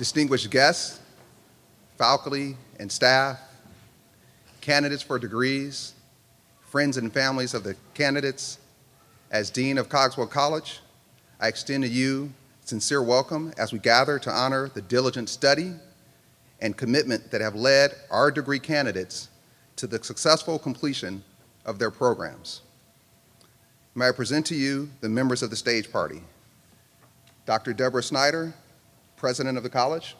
distinguished guests, faculty and staff, candidates for degrees, friends and families of the candidates, as Dean of Cogswell College, I extend to you a sincere welcome as we gather to honor the diligent study and commitment that have led our degree candidates to the successful completion of their programs. May I present to you the members of the stage party. Dr. Deborah Snyder, President of the college.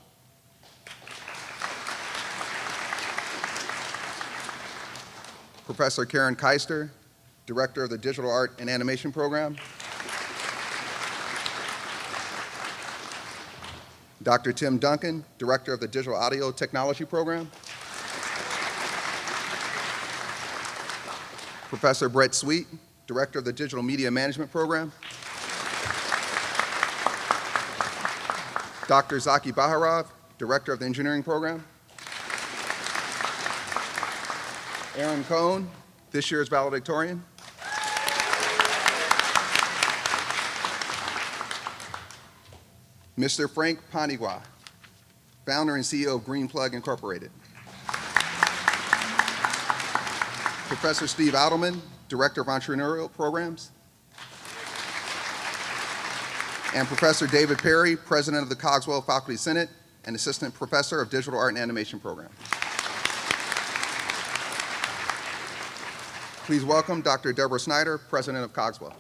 Professor Karen Keister, Director of the Digital Art and Animation Program. Dr. Tim Duncan, Director of the Digital Audio Technology Program. Professor Brett Sweet, Director of the Digital Media Management Program. Dr. Zaki Baharov, Director of the Engineering Program. Aaron Cohn, this year's valedictorian. Mr. Frank Panigua, founder and CEO of Green Plug Incorporated. Professor Steve Adelman, Director of Entrepreneurial Programs. And Professor David Perry, President of the Cogswell Faculty Senate and Assistant Professor of Digital Art and Animation Program. Please welcome Dr. Deborah Snyder, President of Cogswell.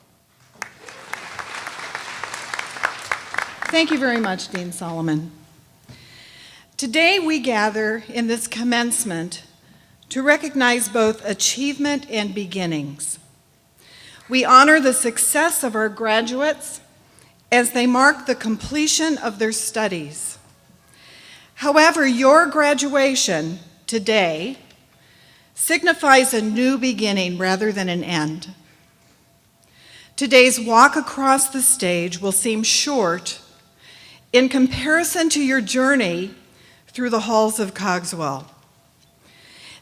Thank you very much, Dean Solomon. Today we gather in this commencement to recognize both achievement and beginnings. We honor the success of our graduates as they mark the completion of their studies. However, your graduation today signifies a new beginning rather than an end. Today's walk across the stage will seem short in comparison to your journey through the halls of Cogswell.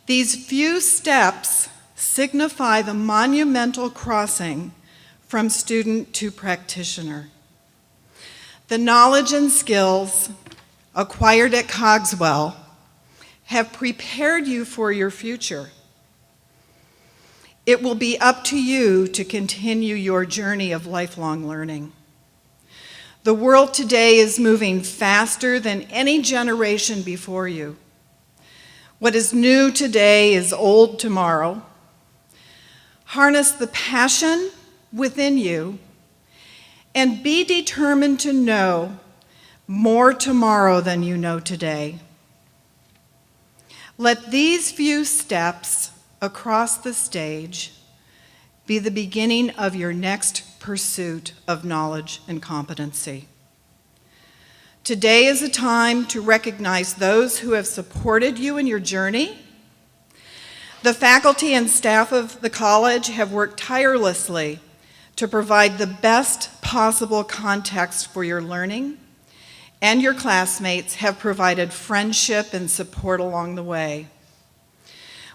These few steps signify the monumental crossing from student to practitioner. The knowledge and skills acquired at Cogswell have prepared you for your future. It will be up to you to continue your journey of lifelong learning. The world today is moving faster than any generation before you. What is new today is old tomorrow. Harness the passion within you and be determined to know more tomorrow than you know today. Let these few steps across the stage be the beginning of your next pursuit of knowledge and competency. Today is a time to recognize those who have supported you in your journey. The faculty and staff of the college have worked tirelessly to provide the best possible context for your learning, and your classmates have provided friendship and support along the way.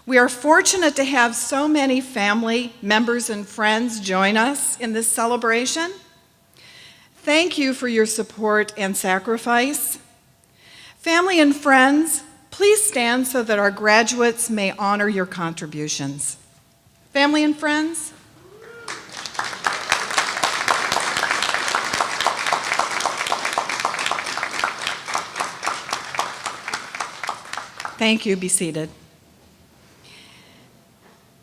We are fortunate to have so many family members and friends join us in this celebration. Thank you for your support and sacrifice. Family and friends, please stand so that our graduates may honor your contributions. Family and friends. Thank you. Be seated.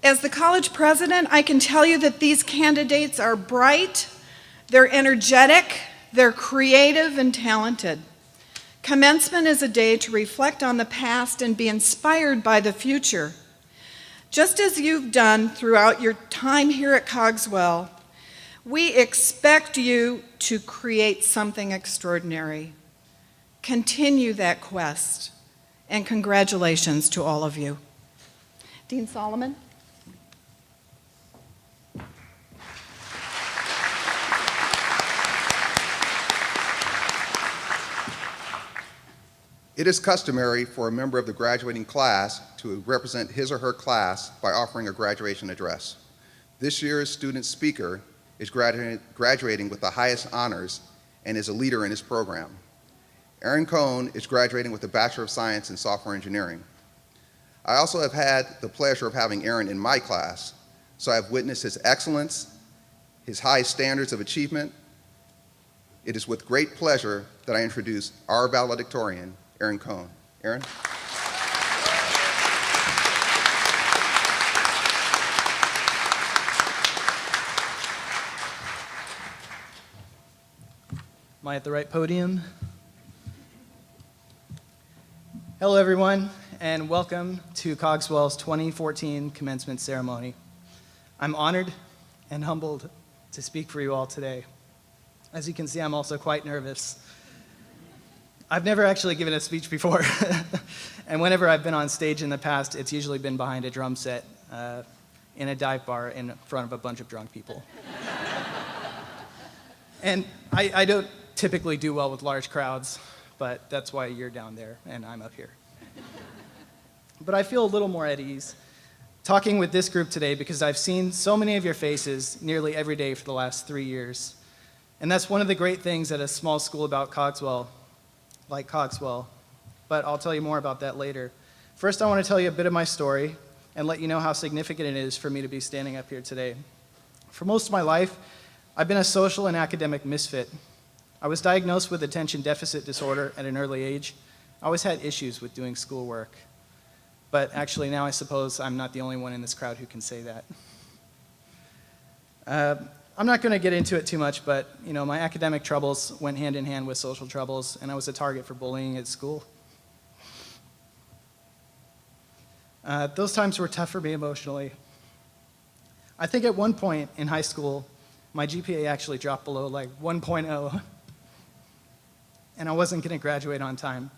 As the college president, I can tell you that these candidates are bright, they're energetic, they're creative and talented. Commencement is a day to reflect on the past and be inspired by the future. Just as you've done throughout your time here at Cogswell, we expect you to create something extraordinary. Continue that quest, and congratulations to all of you. Dean Solomon. It is customary for a member of the graduating class to represent his or her class by offering a graduation address. This year's student speaker is graduating with the highest honors and is a leader in his program. Aaron Cohn is graduating with a Bachelor of Science in Software Engineering. I also have had the pleasure of having Aaron in my class, so I have witnessed his excellence, his high standards of achievement. It is with great pleasure that I introduce our valedictorian, Aaron Cohn. Aaron? Am I at the right podium? Hello, everyone, and welcome to Cogswell's 2014 commencement ceremony. I'm honored and humbled to speak for you all today. As you can see, I'm also quite nervous. I've never actually given a speech before, and whenever I've been on stage in the past, it's usually been behind a drum set in a dive bar in front of a bunch of drunk people. And I don't typically do well with large crowds, but that's why you're down there and I'm up here. But I feel a little more at ease talking with this group today because I've seen so many of your faces nearly every day for the last 3 years. And that's one of the great things at a small school about Cogswell, like Cogswell. But I'll tell you more about that later. First, I want to tell you a bit of my story and let you know how significant it is for me to be standing up here today. For most of my life, I've been a social and academic misfit. I was diagnosed with attention deficit disorder at an early age. I always had issues with doing schoolwork. But actually now I suppose I'm not the only one in this crowd who can say that. I'm not going to get into it too much, but my academic troubles went hand in hand with social troubles, and I was a target for bullying at school. Those times were tough for me emotionally. I think at one point in high school, my GPA actually dropped below like 1.0. And I wasn't going to graduate on time.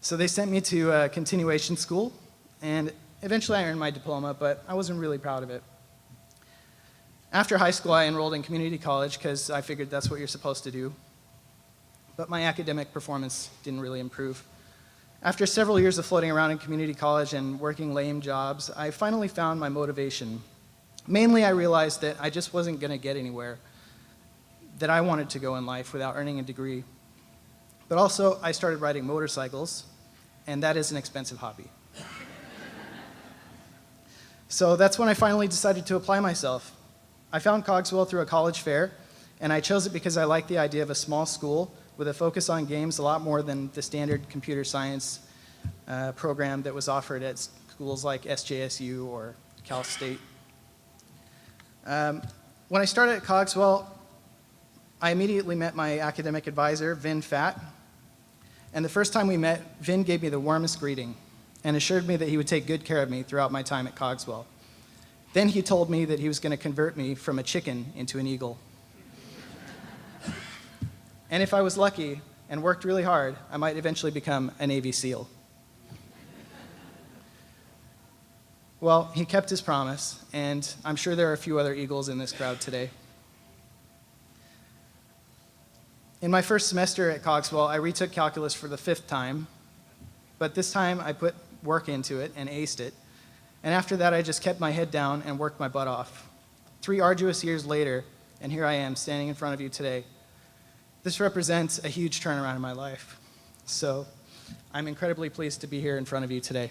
So they sent me to a continuation school, and eventually I earned my diploma, but I wasn't really proud of it. After high school, I enrolled in community college because I figured that's what you're supposed to do. But my academic performance didn't really improve. After several years of floating around in community college and working lame jobs, I finally found my motivation. Mainly, I realized that I just wasn't going to get anywhere, that I wanted to go in life without earning a degree. But also, I started riding motorcycles, and that is an expensive hobby. So that's when I finally decided to apply myself. I found Cogswell through a college fair, and I chose it because I liked the idea of a small school with a focus on games a lot more than the standard computer science program that was offered at schools like SJSU or Cal State. When I started at Cogswell, I immediately met my academic advisor, Vin Fatt. And the first time we met, Vin gave me the warmest greeting and assured me that he would take good care of me throughout my time at Cogswell. Then he told me that he was going to convert me from a chicken into an eagle. And if I was lucky and worked really hard, I might eventually become a Navy SEAL. Well, he kept his promise, and I'm sure there are a few other eagles in this crowd today. In my first semester at Cogswell, I retook calculus for the 5th time, but this time I put work into it and aced it. And after that, I just kept my head down and worked my butt off. 3 arduous years later, and here I am standing in front of you today. This represents a huge turnaround in my life. So I'm incredibly pleased to be here in front of you today.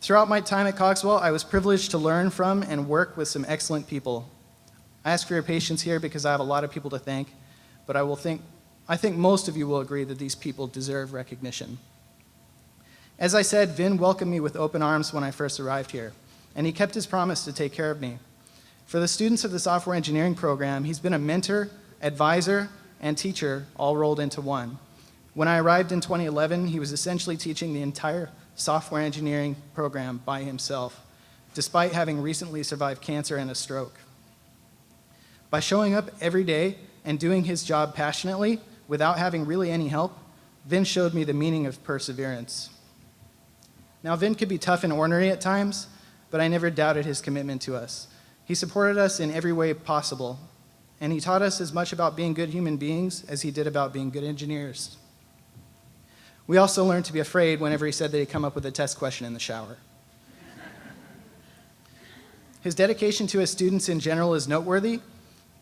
Throughout my time at Cogswell, I was privileged to learn from and work with some excellent people. I ask for your patience here because I have a lot of people to thank, but I think most of you will agree that these people deserve recognition. As I said, Vin welcomed me with open arms when I first arrived here, and he kept his promise to take care of me. For the students of the software engineering program, he's been a mentor, advisor, and teacher all rolled into one. When I arrived in 2011, he was essentially teaching the entire software engineering program by himself, despite having recently survived cancer and a stroke. By showing up every day and doing his job passionately without having really any help, Vin showed me the meaning of perseverance. Now, Vin could be tough and ornery at times, but I never doubted his commitment to us. He supported us in every way possible, and he taught us as much about being good human beings as he did about being good engineers. We also learned to be afraid whenever he said that he'd come up with a test question in the shower. His dedication to his students in general is noteworthy,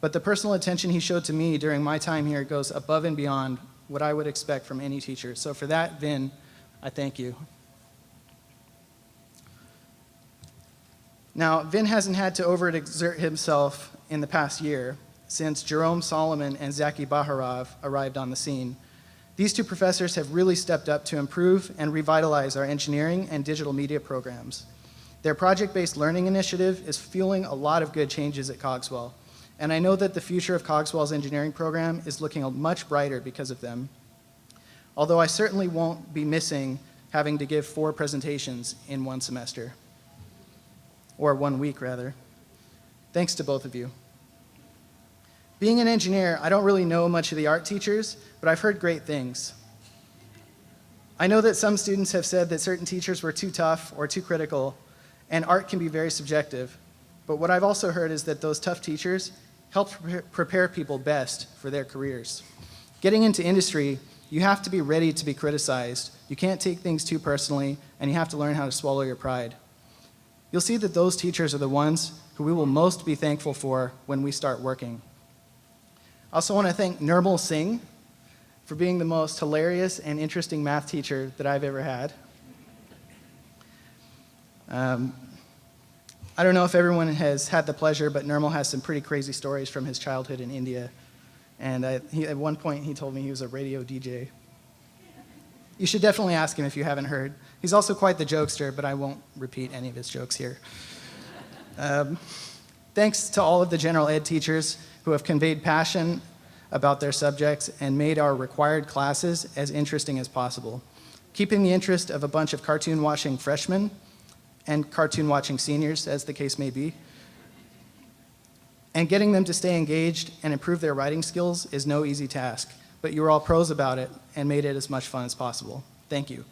but the personal attention he showed to me during my time here goes above and beyond what I would expect from any teacher. So for that, Vin, I thank you. Now, Vin hasn't had to overexert himself in the past year since Jerome Solomon and Zaki Baharov arrived on the scene. These two professors have really stepped up to improve and revitalize our engineering and digital media programs. Their project-based learning initiative is fueling a lot of good changes at Cogswell, and I know that the future of Cogswell's engineering program is looking much brighter because of them. Although I certainly won't be missing having to give 4 presentations in one semester, or 1 week rather. Thanks to both of you. Being an engineer, I don't really know much of the art teachers, but I've heard great things. I know that some students have said that certain teachers were too tough or too critical, and art can be very subjective. But what I've also heard is that those tough teachers help prepare people best for their careers. Getting into industry, you have to be ready to be criticized. You can't take things too personally, and you have to learn how to swallow your pride. You'll see that those teachers are the ones who we will most be thankful for when we start working. I also want to thank Nirmal Singh for being the most hilarious and interesting math teacher that I've ever had. I don't know if everyone has had the pleasure, but Nirmal has some pretty crazy stories from his childhood in India. And at one point, he told me he was a radio DJ. You should definitely ask him if you haven't heard. He's also quite the jokester, but I won't repeat any of his jokes here. Thanks to all of the general ed teachers who have conveyed passion about their subjects and made our required classes as interesting as possible, keeping the interest of a bunch of cartoon-watching freshmen and cartoon-watching seniors, as the case may be. And getting them to stay engaged and improve their writing skills is no easy task, but you were all pros about it and made it as much fun as possible. Thank you.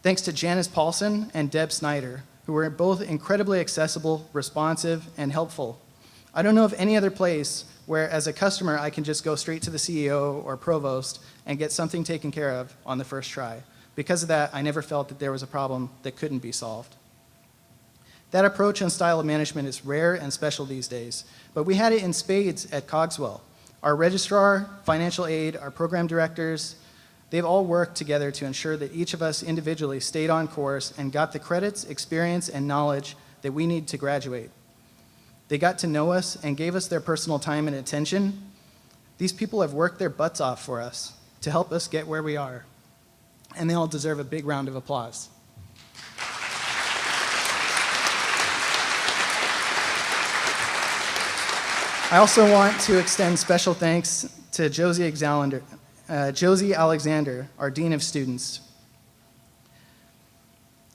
Thanks to Janice Paulson and Deb Snyder, who were both incredibly accessible, responsive, and helpful. I don't know of any other place where, as a customer, I can just go straight to the CEO or provost and get something taken care of on the first try. Because of that, I never felt that there was a problem that couldn't be solved. That approach and style of management is rare and special these days, but we had it in spades at Cogswell. Our registrar, financial aid, our program directors, they've all worked together to ensure that each of us individually stayed on course and got the credits, experience, and knowledge that we need to graduate. They got to know us and gave us their personal time and attention. These people have worked their butts off for us to help us get where we are, and they all deserve a big round of applause. I also want to extend special thanks to Josie Alexander, our Dean of Students.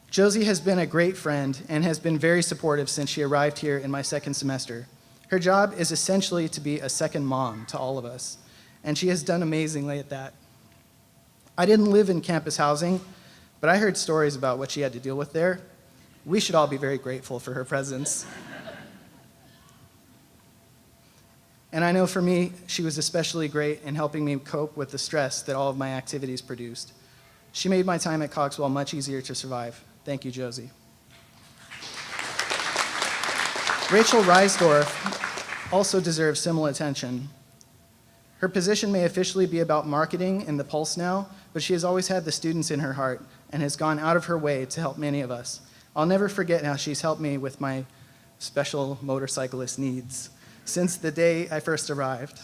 Josie has been a great friend and has been very supportive since she arrived here in my second semester. Her job is essentially to be a second mom to all of us, and she has done amazingly at that. I didn't live in campus housing, but I heard stories about what she had to deal with there. We should all be very grateful for her presence. And I know for me, she was especially great in helping me cope with the stress that all of my activities produced. She made my time at Cogswell much easier to survive. Thank you, Josie. Rachel Reisdorf also deserves similar attention. Her position may officially be about marketing in the Pulse now, but she has always had the students in her heart and has gone out of her way to help many of us. I'll never forget how she's helped me with my special motorcyclist needs since the day I first arrived.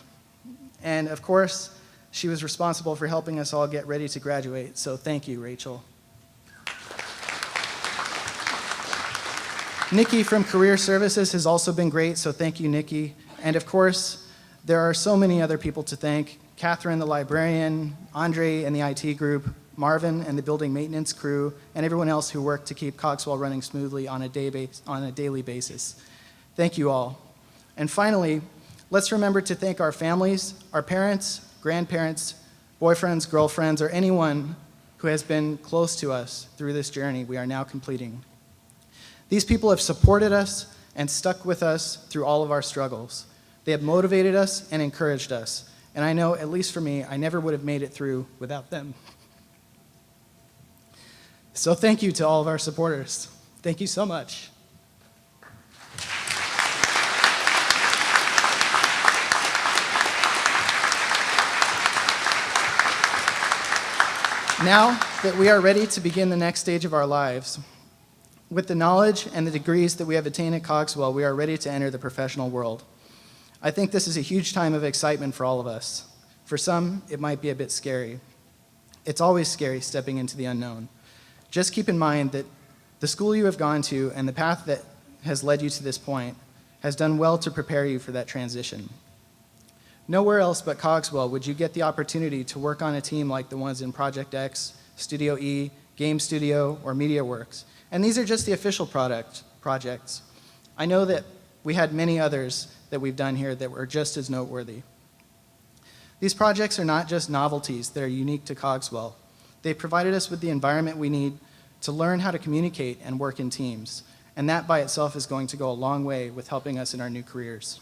And of course, she was responsible for helping us all get ready to graduate, so thank you, Rachel. Nikki from Career Services has also been great, so thank you, Nikki. And of course, there are so many other people to thank. Catherine, the librarian, Andre and the IT group, Marvin and the building maintenance crew, and everyone else who worked to keep Cogswell running smoothly on a daily basis. Thank you all. And finally, let's remember to thank our families, our parents, grandparents, boyfriends, girlfriends, or anyone who has been close to us through this journey we are now completing. These people have supported us and stuck with us through all of our struggles. They have motivated us and encouraged us. And I know, at least for me, I never would have made it through without them. So thank you to all of our supporters. Thank you so much. Now that we are ready to begin the next stage of our lives, with the knowledge and the degrees that we have attained at Cogswell, we are ready to enter the professional world. I think this is a huge time of excitement for all of us. For some, it might be a bit scary. It's always scary stepping into the unknown. Just keep in mind that the school you have gone to and the path that has led you to this point has done well to prepare you for that transition. Nowhere else but Cogswell would you get the opportunity to work on a team like the ones in Project X, Studio E, Game Studio, or MediaWorks. And these are just the official projects. I know that we had many others that we've done here that were just as noteworthy. These projects are not just novelties that are unique to Cogswell. They provided us with the environment we need to learn how to communicate and work in teams. And that by itself is going to go a long way with helping us in our new careers.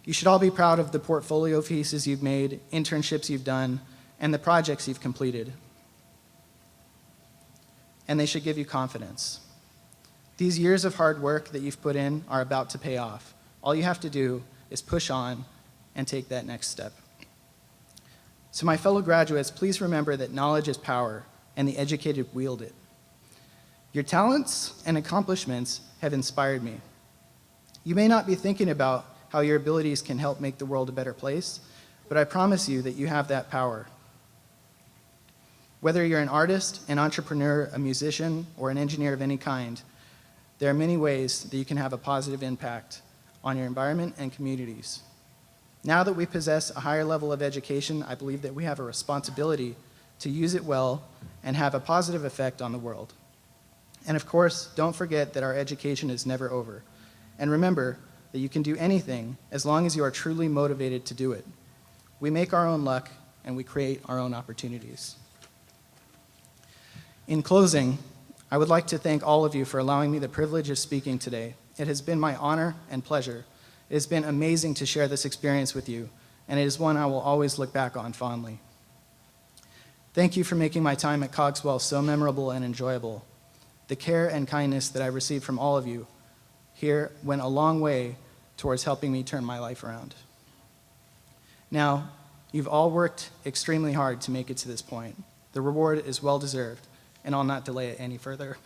You should all be proud of the portfolio pieces you've made, internships you've done, and the projects you've completed. And they should give you confidence. These years of hard work that you've put in are about to pay off. All you have to do is push on and take that next step. So my fellow graduates, please remember that knowledge is power, and the educated wield it. Your talents and accomplishments have inspired me. You may not be thinking about how your abilities can help make the world a better place, but I promise you that you have that power. Whether you're an artist, an entrepreneur, a musician, or an engineer of any kind, there are many ways that you can have a positive impact on your environment and communities. Now that we possess a higher level of education, I believe that we have a responsibility to use it well and have a positive effect on the world. And of course, don't forget that our education is never over. And remember that you can do anything as long as you are truly motivated to do it. We make our own luck and we create our own opportunities. In closing, I would like to thank all of you for allowing me the privilege of speaking today. It has been my honor and pleasure. It has been amazing to share this experience with you, and it is one I will always look back on fondly. Thank you for making my time at Cogswell so memorable and enjoyable. The care and kindness that I received from all of you here went a long way towards helping me turn my life around. Now, you've all worked extremely hard to make it to this point. The reward is well-deserved, and I'll not delay it any further.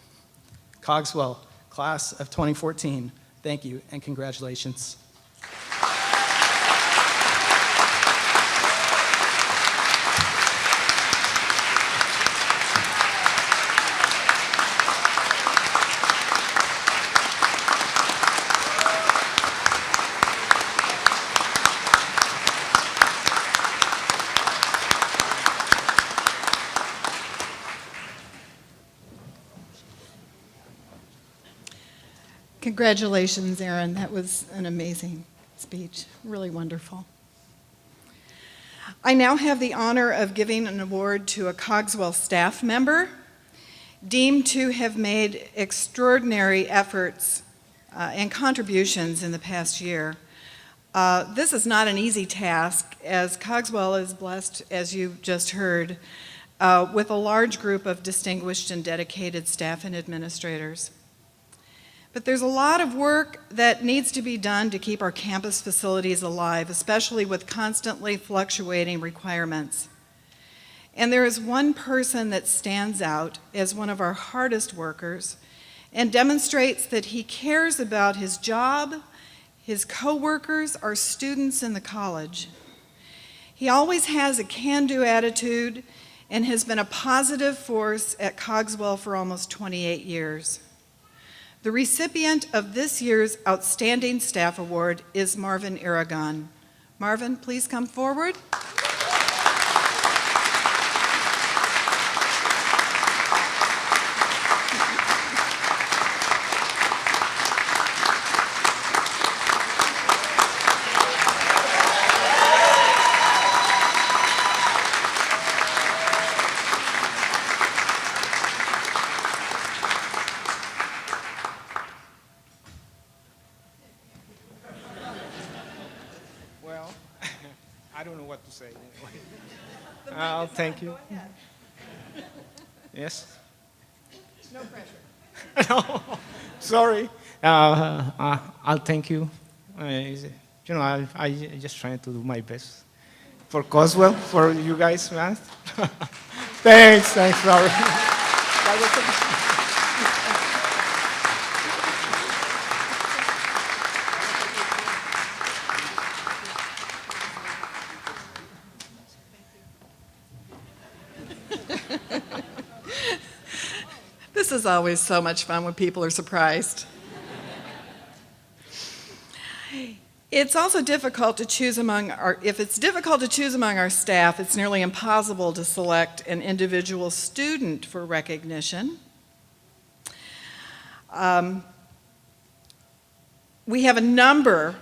Cogswell, class of 2014, thank you and congratulations. Congratulations, Aaron. That was an amazing speech. Really wonderful. I now have the honor of giving an award to a Cogswell staff member deemed to have made extraordinary efforts and contributions in the past year. This is not an easy task, as Cogswell is blessed, as you just heard, with a large group of distinguished and dedicated staff and administrators. But there's a lot of work that needs to be done to keep our campus facilities alive, especially with constantly fluctuating requirements. And there is one person that stands out as one of our hardest workers and demonstrates that he cares about his job, his coworkers, our students in the college. He always has a can-do attitude and has been a positive force at Cogswell for almost 28 years. The recipient of this year's Outstanding Staff Award is Marvin Aragon. Marvin, please come forward. Well, I don't know what to say anyway. Thank you. Yes? No pressure. No, sorry. I'll thank you. I just trying to do my best for Cogswell, for you guys, man. Thanks, Robert. This is always so much fun when people are surprised. It's also difficult to choose if it's difficult to choose among our staff, it's nearly impossible to select an individual student for recognition. We have a number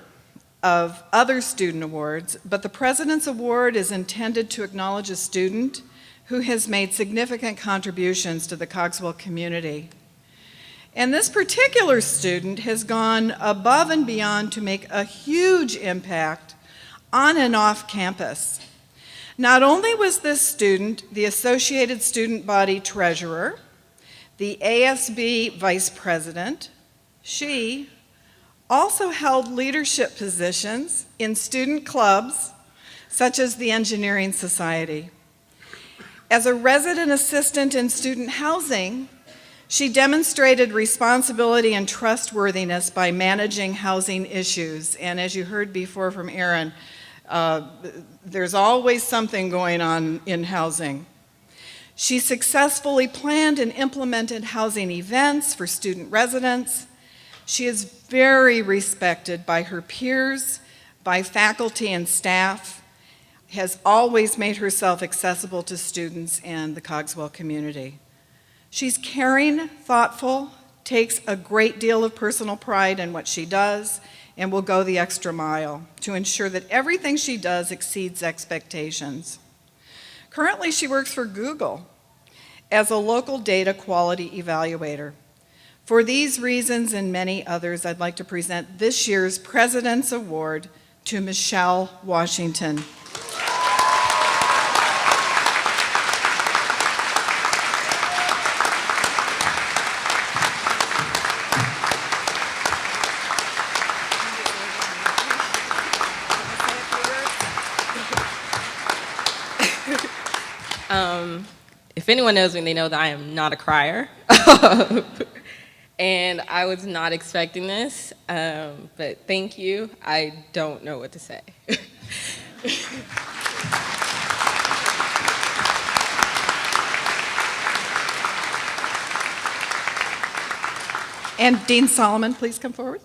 of other student awards, but the President's Award is intended to acknowledge a student who has made significant contributions to the Cogswell community. And this particular student has gone above and beyond to make a huge impact on and off campus. Not only was this student the Associated Student Body Treasurer, the ASB Vice President, she also held leadership positions in student clubs, such as the Engineering Society. As a resident assistant in student housing, she demonstrated responsibility and trustworthiness by managing housing issues. And as you heard before from Aaron, there's always something going on in housing. She successfully planned and implemented housing events for student residents. She is very respected by her peers, by faculty and staff, has always made herself accessible to students and the Cogswell community. She's caring, thoughtful, takes a great deal of personal pride in what she does, and will go the extra mile to ensure that everything she does exceeds expectations. Currently, she works for Google as a local data quality evaluator. For these reasons and many others, I'd like to present this year's President's Award to Michelle Washington. If anyone knows me, they know that I am not a crier. And I was not expecting this, but thank you. I don't know what to say. And Dean Solomon, please come forward.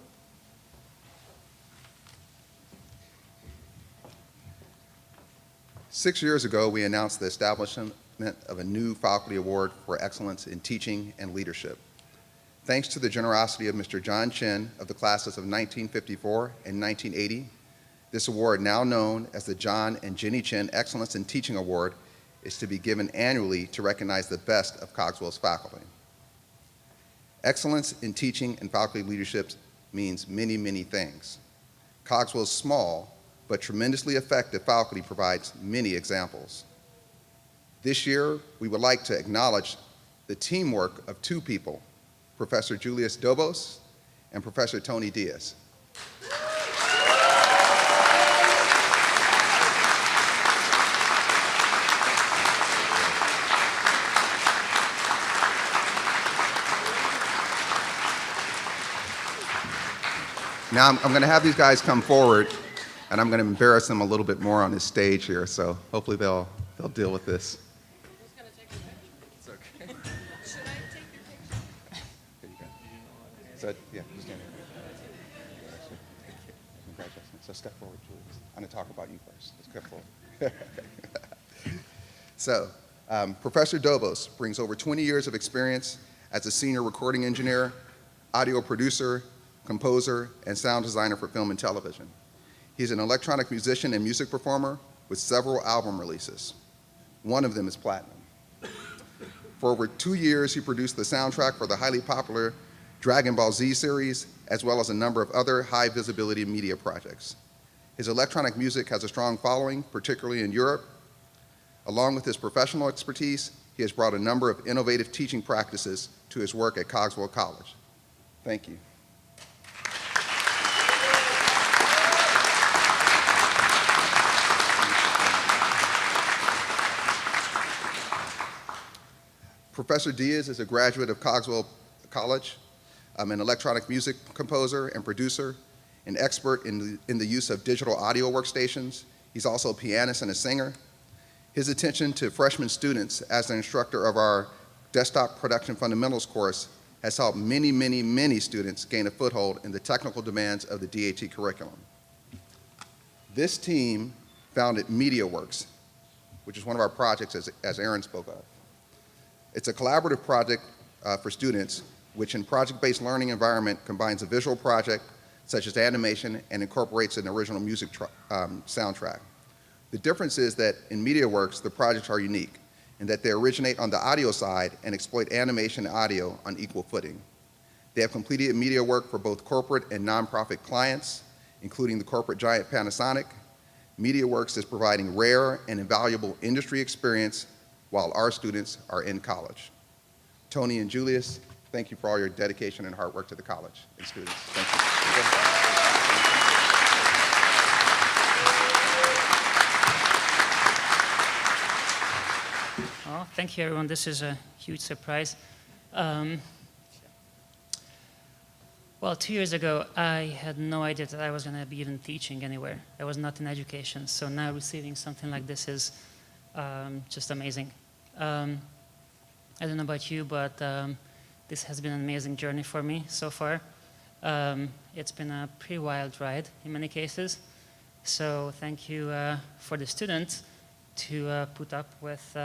Six years ago, we announced the establishment of a new faculty award for excellence in teaching and leadership. Thanks to the generosity of Mr. John Chin of the classes of 1954 and 1980, this award, now known as the John and Jenny Chin Excellence in Teaching Award, is to be given annually to recognize the best of Cogswell's faculty. Excellence in teaching and faculty leadership means many, many things. Cogswell's small but tremendously effective faculty provides many examples. This year, we would like to acknowledge the teamwork of two people, Professor Julius Dobos and Professor Tony Diaz. Now I'm going to have these guys come forward, and I'm going to embarrass them a little bit more on this stage here, so hopefully they'll deal with this. It's okay. Should I take your picture? Here you go. So, yeah, you stand here. Congratulations. So step forward, Julius. I'm going to talk about you first. Let's step forward. So, Professor Dobos brings over 20 years of experience as a senior recording engineer, audio producer, composer, and sound designer for film and television. He's an electronic musician and music performer with several album releases. One of them is platinum. For over 2 years, he produced the soundtrack for the highly popular Dragon Ball Z series, as well as a number of other high visibility media projects. His electronic music has a strong following, particularly in Europe. Along with his professional expertise, he has brought a number of innovative teaching practices to his work at Cogswell College. Thank you. Professor Diaz is a graduate of Cogswell College, an electronic music composer and producer, an expert in the use of digital audio workstations. He's also a pianist and a singer. His attention to freshman students as an instructor of our Desktop Production Fundamentals course has helped many, many, many students gain a foothold in the technical demands of the DAT curriculum. This team founded MediaWorks, which is one of our projects as Aaron spoke of. It's a collaborative project for students, which in project-based learning environment combines a visual project such as animation and incorporates an original music soundtrack. The difference is that in MediaWorks, the projects are unique in that they originate on the audio side and exploit animation and audio on equal footing. They have completed media work for both corporate and nonprofit clients, including the corporate giant Panasonic. MediaWorks is providing rare and invaluable industry experience while our students are in college. Tony and Julius, thank you for all your dedication and hard work to the college and students. Thank you. Oh, thank you, everyone. This is a huge surprise. Well, 2 years ago, I had no idea that I was going to be even teaching anywhere. I was not in education. So now receiving something like this is just amazing. I don't know about you, but this has been an amazing journey for me so far. It's been a pretty wild ride in many cases. So thank you for the students to put up with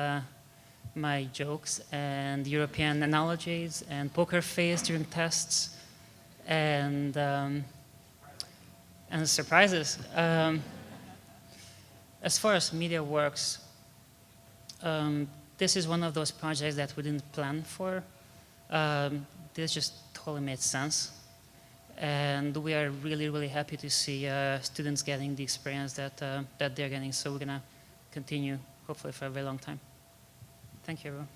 my jokes and European analogies and poker face during tests and surprises. As far as MediaWorks, this is one of those projects that we didn't plan for. This just totally made sense. And we are really, really happy to see students getting the experience that they're getting. So we're going to continue, hopefully, for a very long time. Thank you, everyone.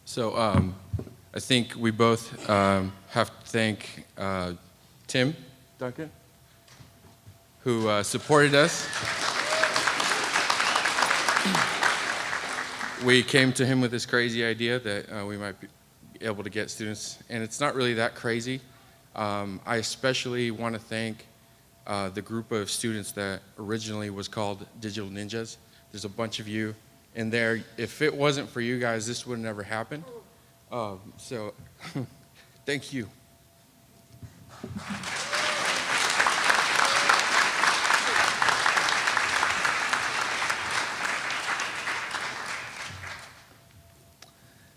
So I think we both have to thank Tim Duncan, who supported us. We came to him with this crazy idea that we might be able to get students, and it's not really that crazy. I especially want to thank the group of students that originally was called Digital Ninjas. There's a bunch of you in there. If it wasn't for you guys, this would have never happened. So thank you.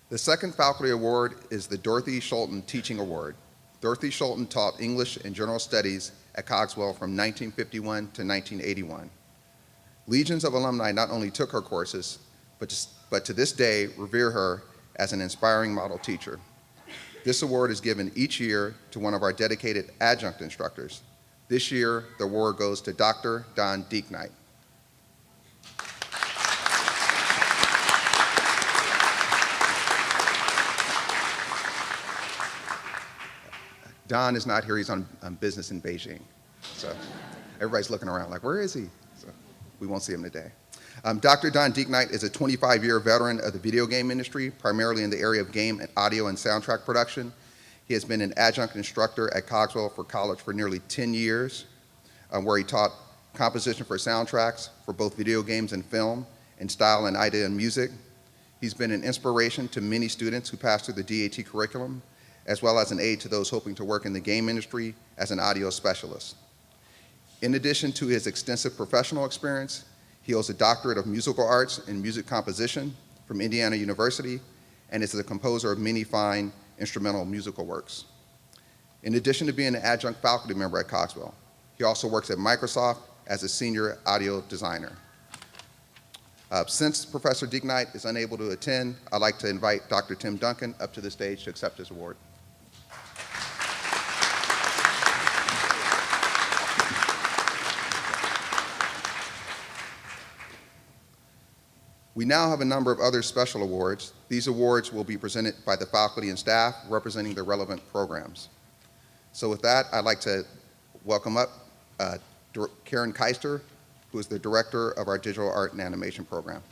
The second faculty award is the Dorothy Schulten Teaching Award. Dorothy Schulten taught English and General Studies at Cogswell from 1951 to 1981. Legions of alumni not only took her courses, but to this day revere her as an inspiring model teacher. This award is given each year to one of our dedicated adjunct instructors. This year, the award goes to Dr. Don Dieknight. Don is not here, he's on business in Beijing. So everybody's looking around like, where is he? So we won't see him today. Dr. Don Dieknight is a 25-year veteran of the video game industry, primarily in the area of game and audio and soundtrack production. He has been an adjunct instructor at Cogswell for college for nearly 10 years, where he taught composition for soundtracks for both video games and film, and style and idea and music. He's been an inspiration to many students who pass through the DAT curriculum, as well as an aid to those hoping to work in the game industry as an audio specialist. In addition to his extensive professional experience, he holds a doctorate of musical arts in music composition from Indiana University and is the composer of many fine instrumental musical works. In addition to being an adjunct faculty member at Cogswell, he also works at Microsoft as a senior audio designer. Since Professor Dieknight is unable to attend, I'd like to invite Dr. Tim Duncan up to the stage to accept his award. We now have a number of other special awards. These awards will be presented by the faculty and staff representing the relevant programs. So with that, I'd like to welcome up Karen Keister, who is the director of our digital art and animation program.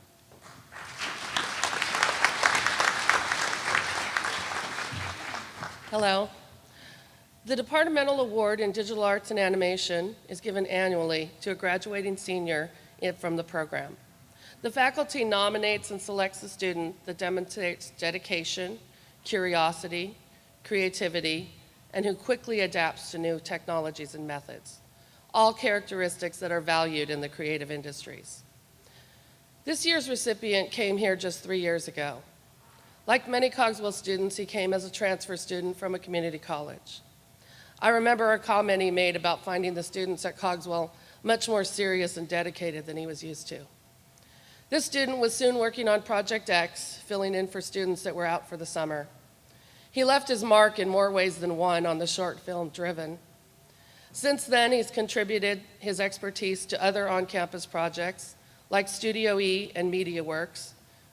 Hello. The Departmental Award in Digital Arts and Animation is given annually to a graduating senior from the program. The faculty nominates and selects a student that demonstrates dedication, curiosity, creativity, and who quickly adapts to new technologies and methods, all characteristics that are valued in the creative industries. This year's recipient came here just 3 years ago. Like many Cogswell students, he came as a transfer student from a community college. I remember a comment he made about finding the students at Cogswell much more serious and dedicated than he was used to. This student was soon working on Project X, filling in for students that were out for the summer. He left his mark in more ways than one on the short film Driven. Since then, he's contributed his expertise to other on-campus projects like Studio E and MediaWorks.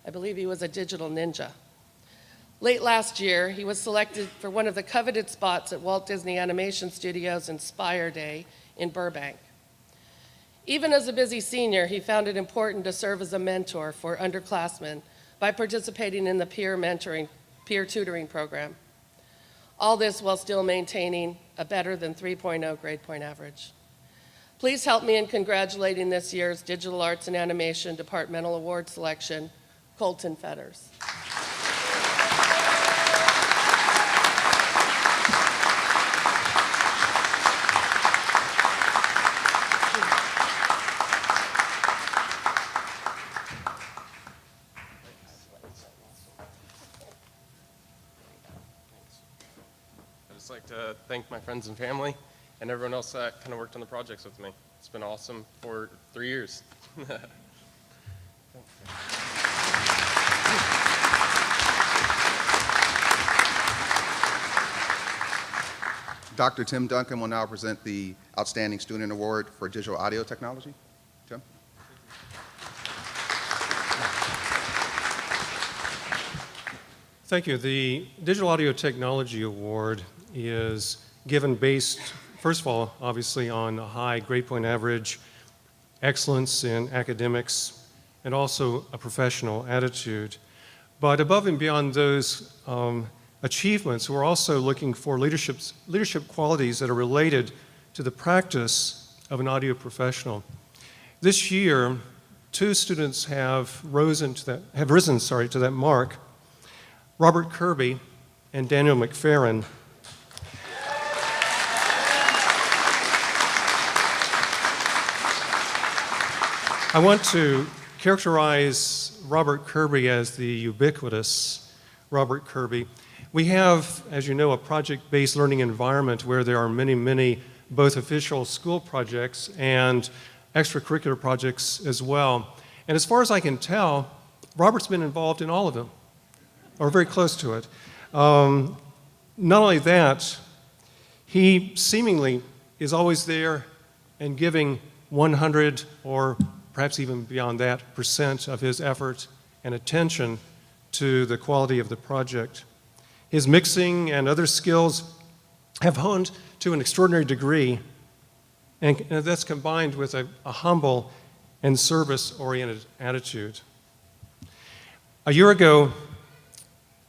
I believe he was a digital ninja. Late last year, he was selected for one of the coveted spots at Walt Disney Animation Studios' Inspire Day in Burbank. Even as a busy senior, he found it important to serve as a mentor for underclassmen by participating in the peer tutoring program. All this while still maintaining a better than 3.0 grade point average. Please help me in congratulating this year's Digital Arts and Animation Departmental Award selection, Colton Fetters. I'd like to thank my friends and family and everyone else that kind of worked on the projects with me. It's been awesome for 3 years. Dr. Tim Duncan will now present the Outstanding Student Award for Digital Audio Technology. Tim? Thank you. The Digital Audio Technology Award is given based, first of all, obviously on a high grade point average, excellence in academics, and also a professional attitude. But above and beyond those achievements, we're also looking for leadership qualities that are related to the practice of an audio professional. This year, 2 students have risen to that mark. Robert Kirby and Daniel McFerrin. I want to characterize Robert Kirby as the ubiquitous Robert Kirby. We have, as you know, a project-based learning environment where there are many, many both official school projects and extracurricular projects as well. And as far as I can tell, Robert's been involved in all of them, or very close to it. Not only that, he seemingly is always there and giving 100 or perhaps even beyond that % of his effort and attention to the quality of the project. His mixing and other skills have honed to an extraordinary degree, and that's combined with a humble and service-oriented attitude. A year ago,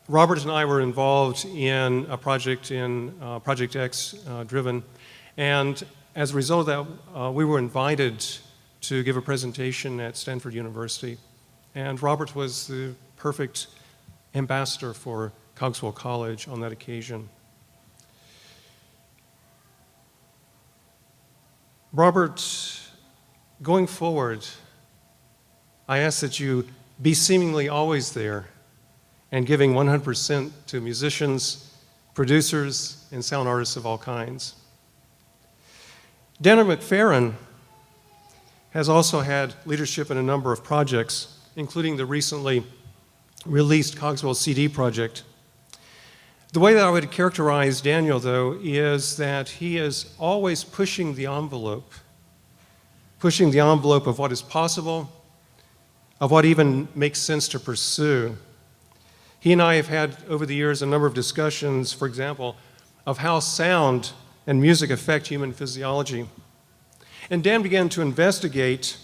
Robert and I were involved in a project in Project X Driven, and as a result of that, we were invited to give a presentation at Stanford University, and Robert was the perfect ambassador for Cogswell College on that occasion. Robert, going forward, I ask that you be seemingly always there and giving 100% to musicians, producers, and sound artists of all kinds. Daniel McFerrin has also had leadership in a number of projects, including the recently released Cogswell CD project. The way that I would characterize Daniel, though, is that he is always pushing the envelope of what is possible, of what even makes sense to pursue. He and I have had, over the years, a number of discussions, for example, of how sound and music affect human physiology. And Dan began to investigate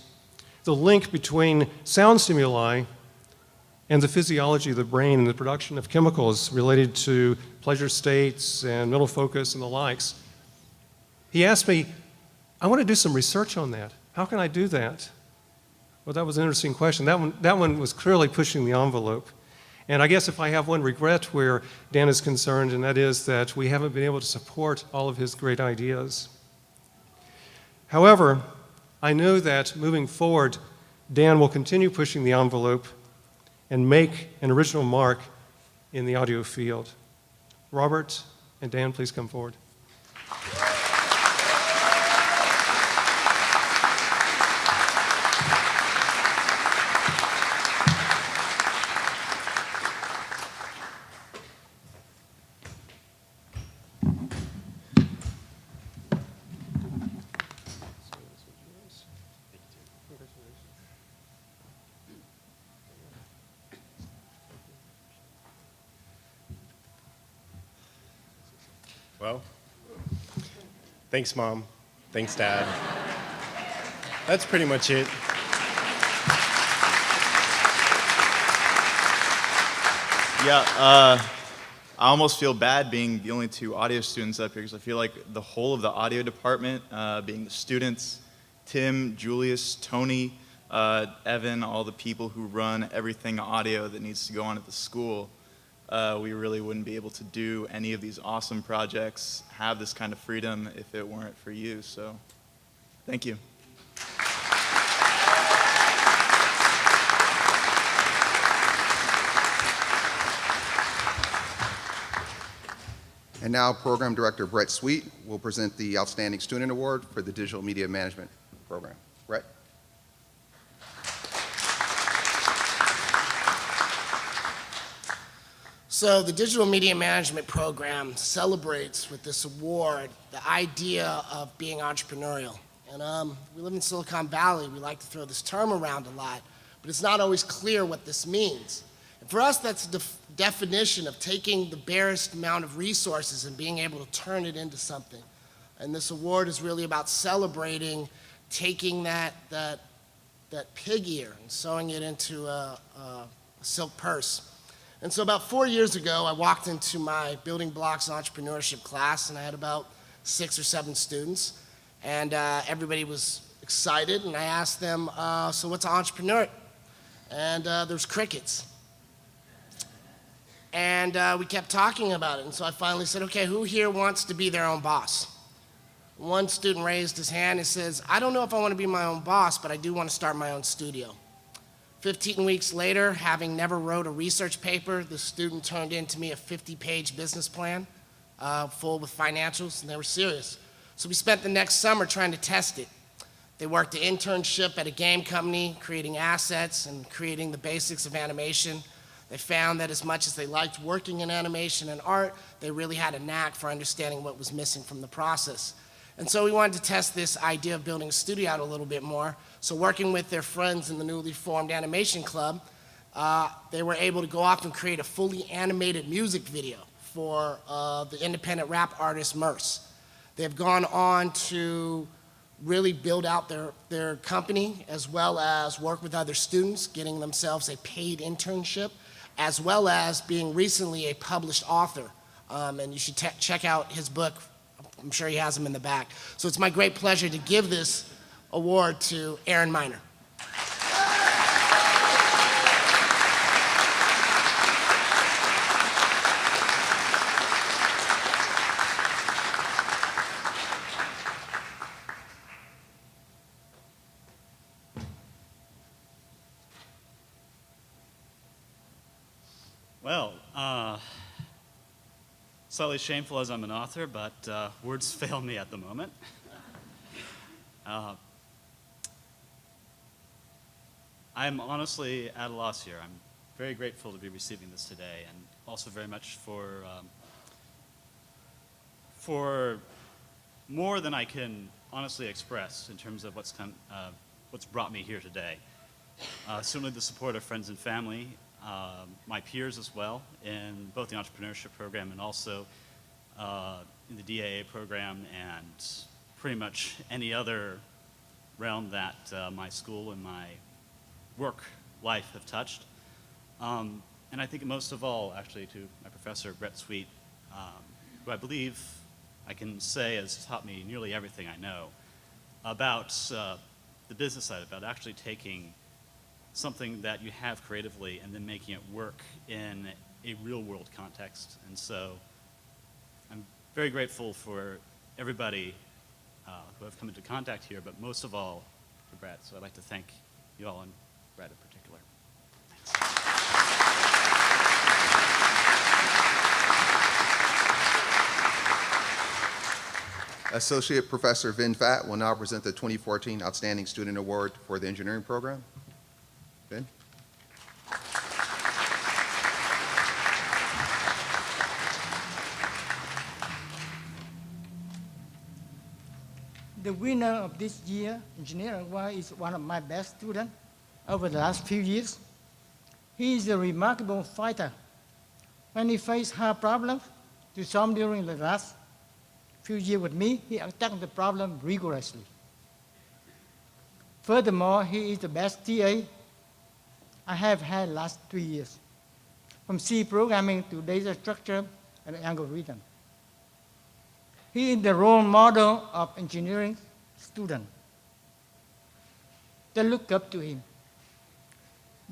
the link between sound stimuli and the physiology of the brain and the production of chemicals related to pleasure states and mental focus and the likes. He asked me, I want to do some research on that. How can I do that? Well, that was an interesting question. That one was clearly pushing the envelope. And I guess if I have one regret where Dan is concerned, and that is that we haven't been able to support all of his great ideas. However, I know that moving forward, Dan will continue pushing the envelope and make an original mark in the audio field. Robert and Dan, please come forward. Well, thanks, Mom. Thanks, Dad. That's pretty much it. Yeah, I almost feel bad being the only two audio students up here because I feel like the whole of the audio department, being the students, Tim, Julius, Tony, Evan, all the people who run everything audio that needs to go on at the school, we really wouldn't be able to do any of these awesome projects, have this kind of freedom if it weren't for you. So, thank you. And now Program Director Brett Sweet will present the Outstanding Student Award for the Digital Media Management Program. Brett? So the Digital Media Management Program celebrates with this award the idea of being entrepreneurial. And we live in Silicon Valley. We like to throw this term around a lot, but it's not always clear what this means. And for us, that's the definition of taking the barest amount of resources and being able to turn it into something. And this award is really about celebrating taking that pig ear and sewing it into a silk purse. And so about 4 years ago, I walked into my Building Blocks Entrepreneurship class, and I had about 6 or 7 students, and everybody was excited, and I asked them, so what's an entrepreneur? And there's crickets. And we kept talking about it, and so I finally said, okay, who here wants to be their own boss? One student raised his hand and says, I don't know if I want to be my own boss, but I do want to start my own studio. 15 weeks later, having never wrote a research paper, the student turned in to me a 50-page business plan full with financials, and they were serious. So we spent the next summer trying to test it. They worked an internship at a game company, creating assets and creating the basics of animation. They found that as much as they liked working in animation and art, they really had a knack for understanding what was missing from the process. And so we wanted to test this idea of building a studio out a little bit more. So working with their friends in the newly formed animation club, they were able to go off and create a fully animated music video for the independent rap artist Merce. They've gone on to really build out their company as well as work with other students, getting themselves a paid internship, as well as being recently a published author. And you should check out his book. I'm sure he has them in the back. So it's my great pleasure to give this award to Aaron Miner. Well, slightly shameful as I'm an author, but words fail me at the moment. I'm honestly at a loss here. I'm very grateful to be receiving this today, and also very much for more than I can honestly express in terms of what's brought me here today. Certainly the support of friends and family, my peers as well, in both the entrepreneurship program and also in the DAA program and pretty much any other realm that my school and my work life have touched. And I think most of all, actually, to my professor, Brett Sweet, who I believe I can say has taught me nearly everything I know about the business side, about actually taking something that you have creatively and then making it work in a real world context. And so I'm very grateful for everybody who have come into contact here, but most of all for Brad. So I'd like to thank you all, and Brad in particular. Associate Professor Vin Fatt will now present the 2014 Outstanding Student Award for the engineering program. Vin? The winner of this year engineering award is one of my best students over the last few years. He is a remarkable fighter. When he faced hard problems to solve during the last few years with me, he attacked the problem rigorously. Furthermore, he is the best TA I have had last 3 years, from C programming to data structure and algorithm. He is the role model of engineering students. They look up to him.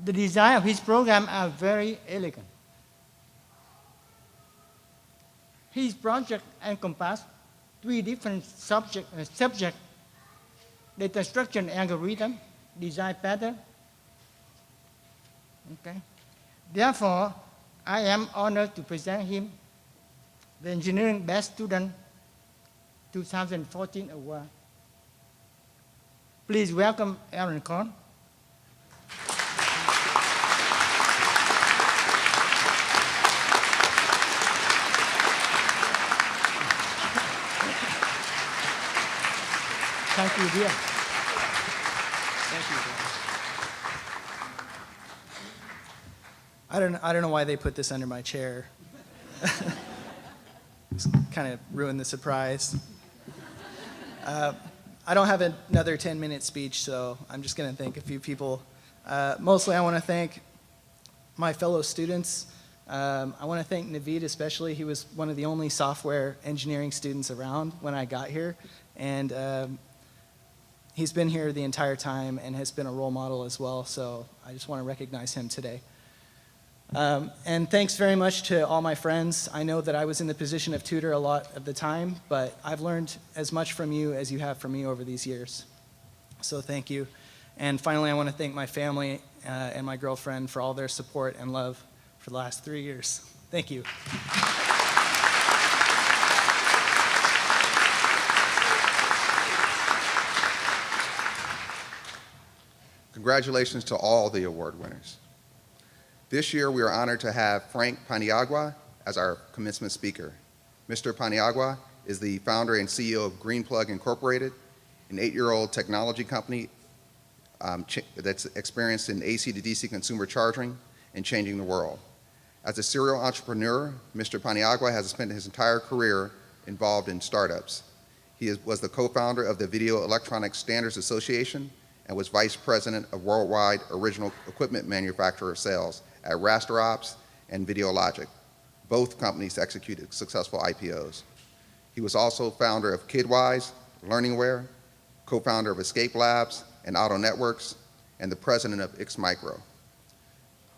The design of his program are very elegant. His project encompasses 3 different subjects, data structure and algorithm, design pattern. Okay. Therefore, I am honored to present him the Engineering Best Student 2014 award. Please welcome Aaron Korn. Thank you, dear. Thank you. I don't know why they put this under my chair. Kind of ruined the surprise. I don't have another 10-minute speech, so I'm just going to thank a few people. Mostly I want to thank my fellow students. I want to thank Naveed especially. He was one of the only software engineering students around when I got here, and he's been here the entire time and has been a role model as well, so I just want to recognize him today. And thanks very much to all my friends. I know that I was in the position of tutor a lot of the time, but I've learned as much from you as you have from me over these years. So thank you. And finally, I want to thank my family and my girlfriend for all their support and love for the last 3 years. Thank you. Congratulations to all the award winners. This year, we are honored to have Frank Paniagua as our commencement speaker. Mr. Paniagua is the founder and CEO of GreenPlug Incorporated, an 8-year-old technology company that's experienced in AC to DC consumer charging and changing the world. As a serial entrepreneur, Mr. Paniagua has spent his entire career involved in startups. He was the co-founder of the Video Electronics Standards Association and was vice president of worldwide original equipment manufacturer sales at Rasterops and Videologic. Both companies executed successful IPOs. He was also founder of KidWise, Learningware, co-founder of Escape Labs and Auto Networks, and the president of Xmicro.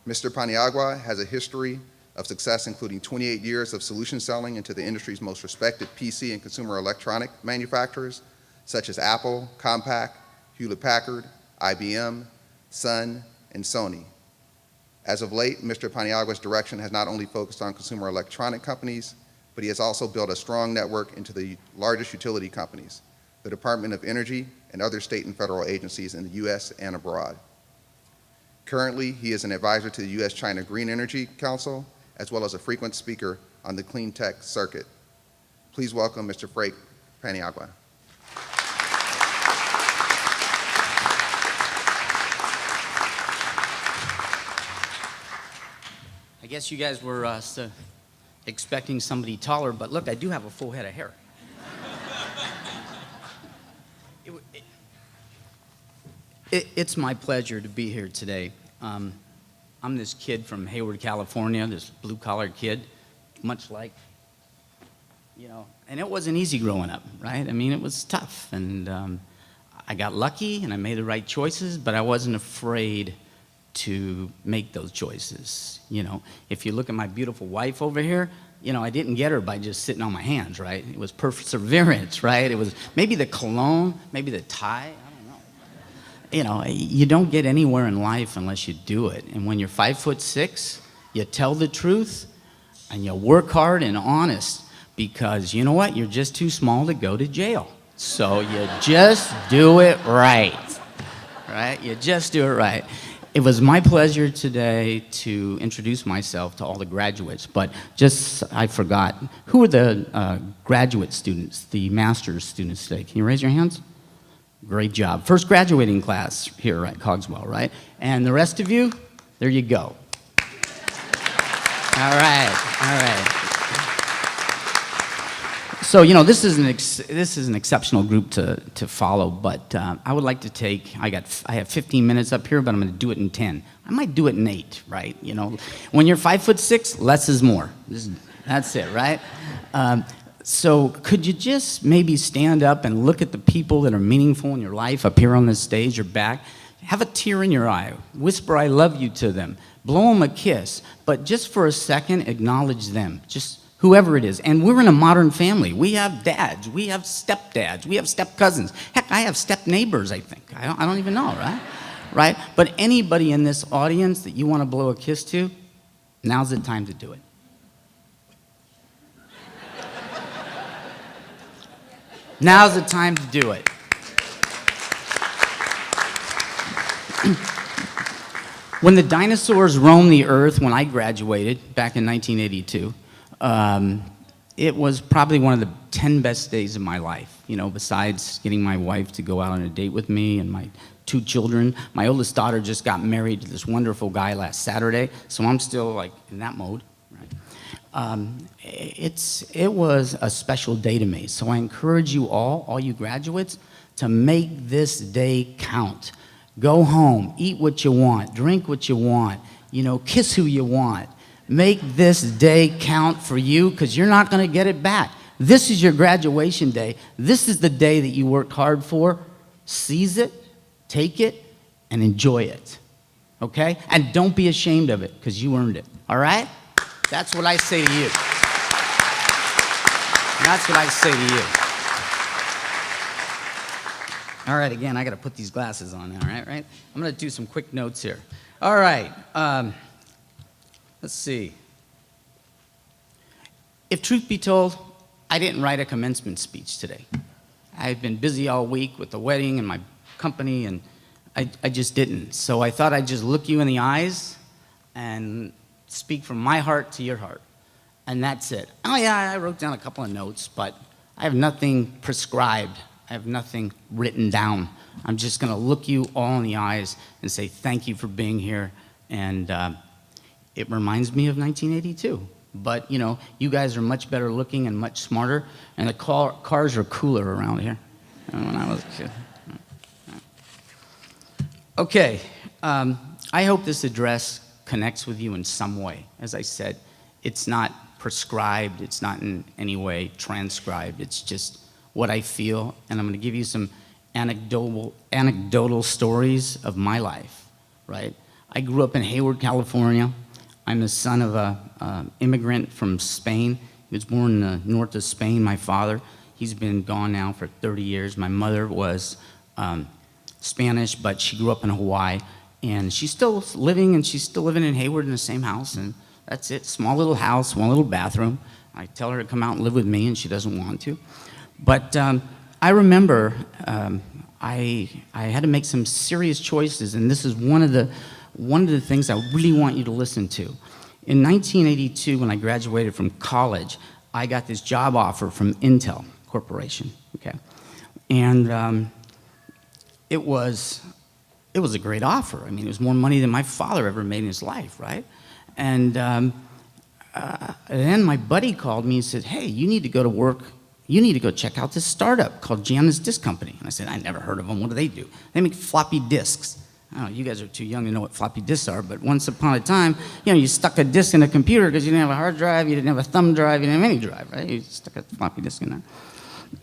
Mr. Paniagua has a history of success, including 28 years of solution selling into the industry's most respected PC and consumer electronic manufacturers, such as Apple, Compaq, Hewlett-Packard, IBM, Sun, and Sony. As of late, Mr. Paniagua's direction has not only focused on consumer electronic companies, but he has also built a strong network into the largest utility companies, the Department of Energy and other state and federal agencies in the US and abroad. Currently, he is an advisor to the US-China Green Energy Council, as well as a frequent speaker on the clean tech circuit. Please welcome Mr. Frank Paniagua. I guess you guys were expecting somebody taller, but look, I do have a full head of hair. It's my pleasure to be here today. I'm this kid from Hayward, California, this blue-collar kid, much like, you know, and it wasn't easy growing up, right? I mean, it was tough, and I got lucky, and I made the right choices, but I wasn't afraid to make those choices, you know. If you look at my beautiful wife over here, you know, I didn't get her by just sitting on my hands, right? It was perseverance, right? It was maybe the cologne, maybe the tie, you know, you don't get anywhere in life unless you do it. And when you're 5'6", you tell the truth and you work hard and honest, because you know what? You're just too small to go to jail. So you just do it right, right? You just do it right. It was my pleasure today to introduce myself to all the graduates, but just, I forgot. Who are the graduate students, the master's students today? Can you raise your hands? Great job. First graduating class here at Cogswell, right? And the rest of you, there you go. All right, all right. So, you know, this is an exceptional group to follow, but I would like to take, I have 15 minutes up here, but I'm going to do it in 10. I might do it in 8, right? You know, when you're 5'6", less is more. That's it, right? So could you just maybe stand up and look at the people that are meaningful in your life up here on this stage or back? Have a tear in your eye. Whisper, I love you to them. Blow them a kiss. But just for a second, acknowledge them. Just whoever it is. And we're in a modern family. We have dads. We have stepdads. We have step cousins. Heck, I have step neighbors, I think. I don't even know, right? Right? But anybody in this audience that you want to blow a kiss to, now's the time to do it. Now's the time to do it. When the dinosaurs roamed the earth when I graduated back in 1982, it was probably one of the 10 best days of my life, you know, besides getting my wife to go out on a date with me and my 2 children. My oldest daughter just got married to this wonderful guy last Saturday, so I'm still like in that mode, right? It was a special day to me, so I encourage you all you graduates, to make this day count. Go home, eat what you want, drink what you want, you know, kiss who you want. Make this day count for you, because you're not going to get it back. This is your graduation day. This is the day that you worked hard for. Seize it, take it, and enjoy it, okay? And don't be ashamed of it, because you earned it, all right? That's what I say to you. That's what I say to you. All right, again, I got to put these glasses on now, right? I'm going to do some quick notes here. All right, let's see. If truth be told, I didn't write a commencement speech today. I've been busy all week with the wedding and my company, and I just didn't. So I thought I'd just look you in the eyes and speak from my heart to your heart, and that's it. Oh yeah, I wrote down a couple of notes, but I have nothing prescribed. I have nothing written down. I'm just going to look you all in the eyes and say thank you for being here, and it reminds me of 1982. But, you know, you guys are much better looking and much smarter, and the cars are cooler around here than when I was a kid. Okay, I hope this address connects with you in some way. As I said, it's not prescribed, it's not in any way transcribed, it's just what I feel, and I'm going to give you some anecdotal stories of my life, right? I grew up in Hayward, California. I'm the son of an immigrant from Spain. He was born in the north of Spain, my father. He's been gone now for 30 years. My mother was Spanish, but she grew up in Hawaii. And she's still living in Hayward in the same house, and that's it. Small little house, one little bathroom. I tell her to come out and live with me, and she doesn't want to. But I remember I had to make some serious choices, and this is one of the things I really want you to listen to. In 1982, when I graduated from college, I got this job offer from Intel Corporation, okay? And it was a great offer. I mean, it was more money than my father ever made in his life, right? And And then my buddy called me and said, hey, you need to go to work. You need to go check out this startup called Gianna's Disc Company. And I said, I never heard of them. What do they do? They make floppy disks. I don't know, you guys are too young to know what floppy disks are, but once upon a time, you stuck a disk in a computer because you didn't have a hard drive, you didn't have a thumb drive, you didn't have any drive, right? You stuck a floppy disk in there.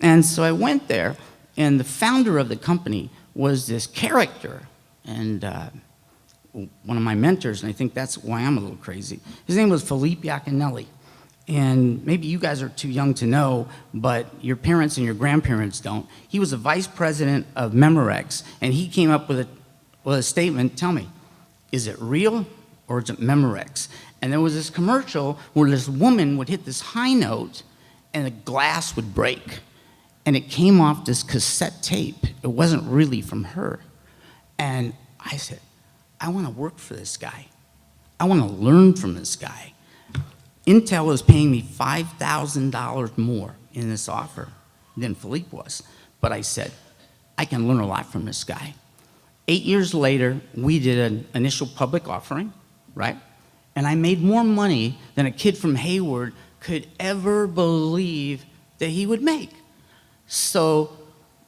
And so I went there, and the founder of the company was this character, and one of my mentors, and I think that's why I'm a little crazy. His name was Philippe Iaconelli. And maybe you guys are too young to know, but your parents and your grandparents don't. He was a vice president of Memorex, and he came up with a statement. Tell me, is it real or is it Memorex? And there was this commercial where this woman would hit this high note and the glass would break. And it came off this cassette tape. It wasn't really from her. And I said, I want to work for this guy. I want to learn from this guy. Intel is paying me $5,000 more in this offer than Philippe was. But I said, I can learn a lot from this guy. 8 years later, we did an initial public offering, right? And I made more money than a kid from Hayward could ever believe that he would make. So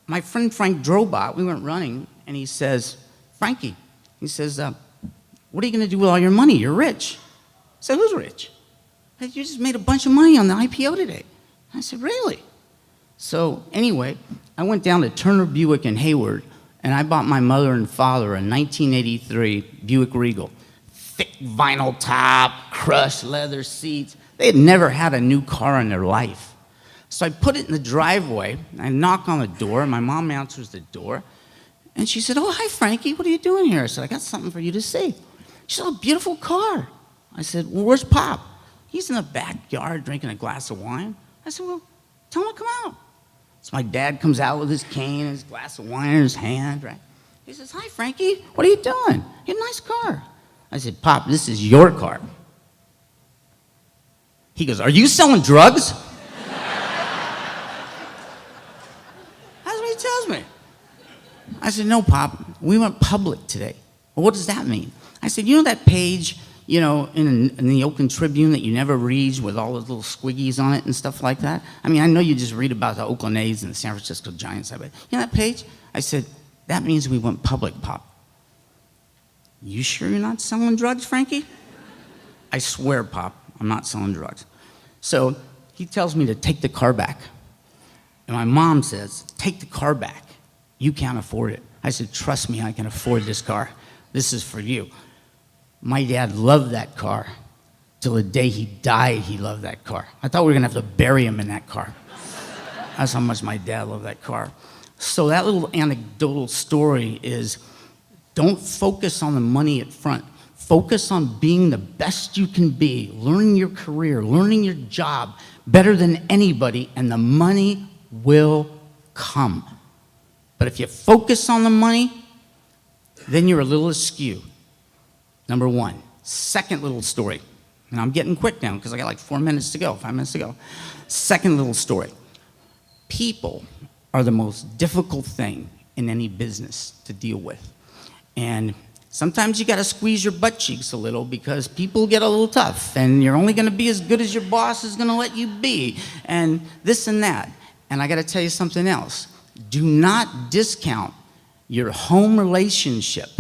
my friend Frank Drobot, we went running, and he says, Frankie, he says, what are you going to do with all your money? You're rich. I said, who's rich? I said, you just made a bunch of money on the IPO today. I said, really? So anyway, I went down to Turner Buick in Hayward, and I bought my mother and father a 1983 Buick Regal. Thick vinyl top, crushed leather seats. They had never had a new car in their life. So I put it in the driveway, I knock on the door, and my mom answers the door, and she said, oh, hi, Frankie, what are you doing here? I said, I got something for you to see. She said, oh, beautiful car. I said, well, where's Pop? He's in the backyard drinking a glass of wine. I said, well, tell him to come out. So my dad comes out with his cane and his glass of wine in his hand, right? He says, hi, Frankie, what are you doing? You have a nice car. I said, Pop, this is your car. He goes, are you selling drugs? That's what he tells me. I said, no, Pop, we went public today. Well, what does that mean? I said, you know that page, in the Oakland Tribune that you never read with all those little squiggies on it and stuff like that? I mean, I know you just read about the Oakland A's and the San Francisco Giants, but you know that page? I said, that means we went public, Pop. You sure you're not selling drugs, Frankie? I swear, Pop, I'm not selling drugs. So he tells me to take the car back. And my mom says, take the car back. You can't afford it. I said, trust me, I can afford this car. This is for you. My dad loved that car. Till the day he died, he loved that car. I thought we were going to have to bury him in that car. That's how much my dad loved that car. So that little anecdotal story is, don't focus on the money up front. Focus on being the best you can be, learning your career, learning your job better than anybody, and the money will come. But if you focus on the money, then you're a little askew. Number one. Second little story, and I'm getting quick now because I got like 5 minutes to go. Second little story. People are the most difficult thing in any business to deal with. And sometimes you got to squeeze your butt cheeks a little because people get a little tough, and you're only going to be as good as your boss is going to let you be, and this and that. And I got to tell you something else. Do not discount your home relationship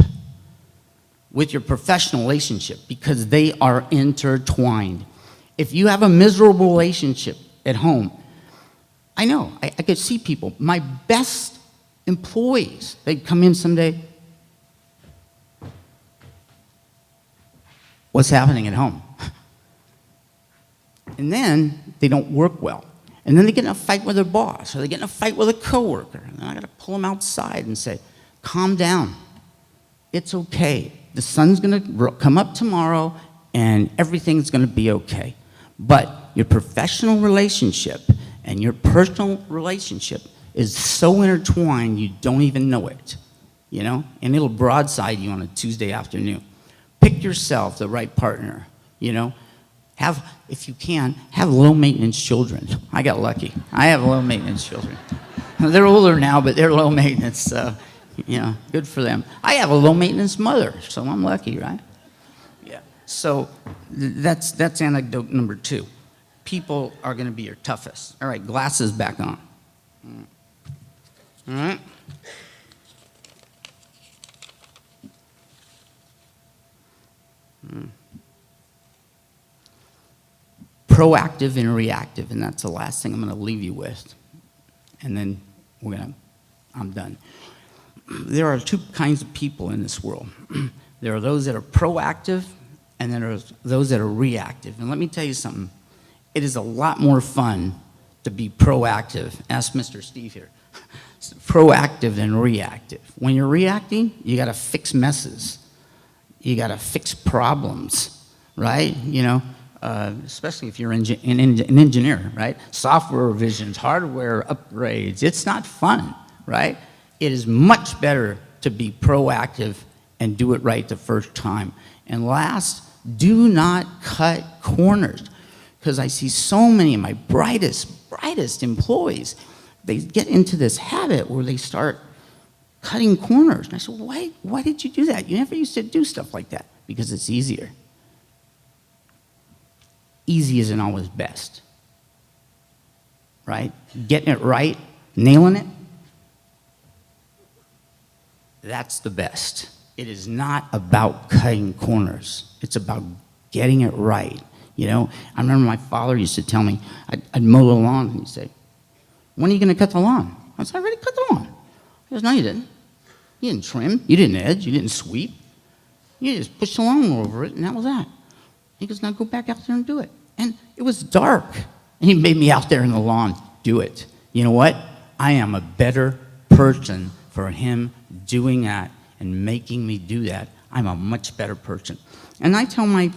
with your professional relationship because they are intertwined. If you have a miserable relationship at home, I know, I could see people, my best employees, they'd come in someday, what's happening at home? And then they don't work well. And then they get in a fight with their boss, or they get in a fight with a coworker. And I gotta pull them outside and say, calm down. It's okay. The sun's gonna come up tomorrow and everything's gonna be okay. But your professional relationship and your personal relationship is so intertwined you don't even know it, And it'll broadside you on a Tuesday afternoon. Pick yourself the right partner, Have, if you can, have low-maintenance children. I got lucky. I have low-maintenance children. They're older now, but they're low maintenance, good for them. I have a low-maintenance mother, so I'm lucky, right? Yeah. So that's anecdote number 2. People are going to be your toughest. All right, glasses back on. All right. Proactive and reactive, and that's the last thing I'm going to leave you with. And then I'm done. There are 2 kinds of people in this world. There are those that are proactive, and then there are those that are reactive. And let me tell you something. It is a lot more fun to be proactive. Ask Mr. Steve here. Proactive than reactive. When you're reacting, you got to fix messes. You got to fix problems, right? You know, especially if you're an engineer, right? Software revisions, hardware upgrades. It's not fun, right? It is much better to be proactive and do it right the first time. And last, do not cut corners. Because I see so many of my brightest employees, they get into this habit where they start cutting corners. And I said, why did you do that? You never used to do stuff like that. Because it's easier. Easy isn't always best. Right? Getting it right, nailing it, that's the best. It is not about cutting corners. It's about getting it right. You know, I remember my father used to tell me, I'd mow the lawn, and he'd say, when are you going to cut the lawn? I said, I already cut the lawn. He goes, no, you didn't. You didn't trim, you didn't edge, you didn't sweep. You just pushed the lawnmower over it, and that was that. He goes, now go back out there and do it. And it was dark, and he made me out there in the lawn do it. You know what? I am a better person for him doing that and making me do that. I'm a much better person. And I tell my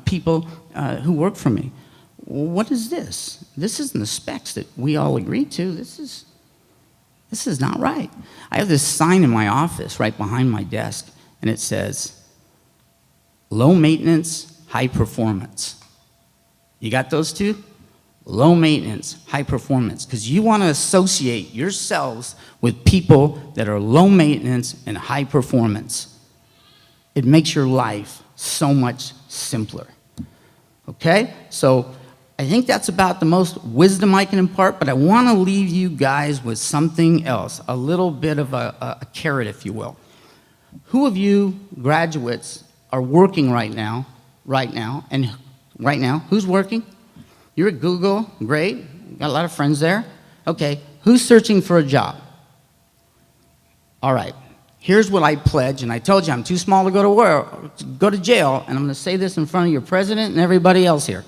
people who work for me, what is this? This isn't the specs that we all agreed to. This is not right. I have this sign in my office right behind my desk, and it says, low maintenance, high performance. You got those 2? Low maintenance, high performance. Because you want to associate yourselves with people that are low maintenance and high performance. It makes your life so much simpler. Okay? So I think that's about the most wisdom I can impart, but I want to leave you guys with something else, a little bit of a carrot, if you will. Who of you graduates are working right now, and right now, who's working? You're at Google, great, got a lot of friends there. Okay, who's searching for a job? All right. Here's what I pledge, and I told you I'm too small to go to jail, and I'm going to say this in front of your president and everybody else here.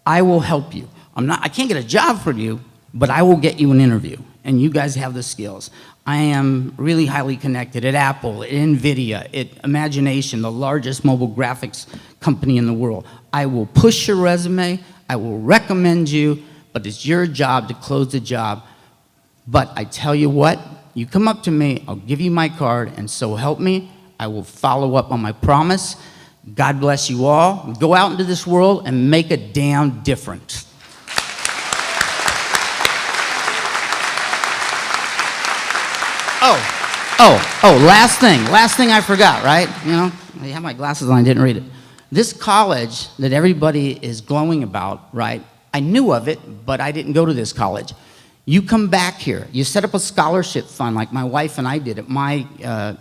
I will help you. I can't get a job for you, but I will get you an interview, and you guys have the skills. I am really highly connected at Apple, at NVIDIA, at Imagination, the largest mobile graphics company in the world. I will push your resume, I will recommend you, but it's your job to close the job. But I tell you what, you come up to me, I'll give you my card, and so help me, I will follow up on my promise. God bless you all. Go out into this world and make a damn difference. Last thing I forgot, right? You know, I have my glasses on, I didn't read it. This college that everybody is glowing about, right? I knew of it, but I didn't go to this college. You come back here, you set up a scholarship fund like my wife and I did at my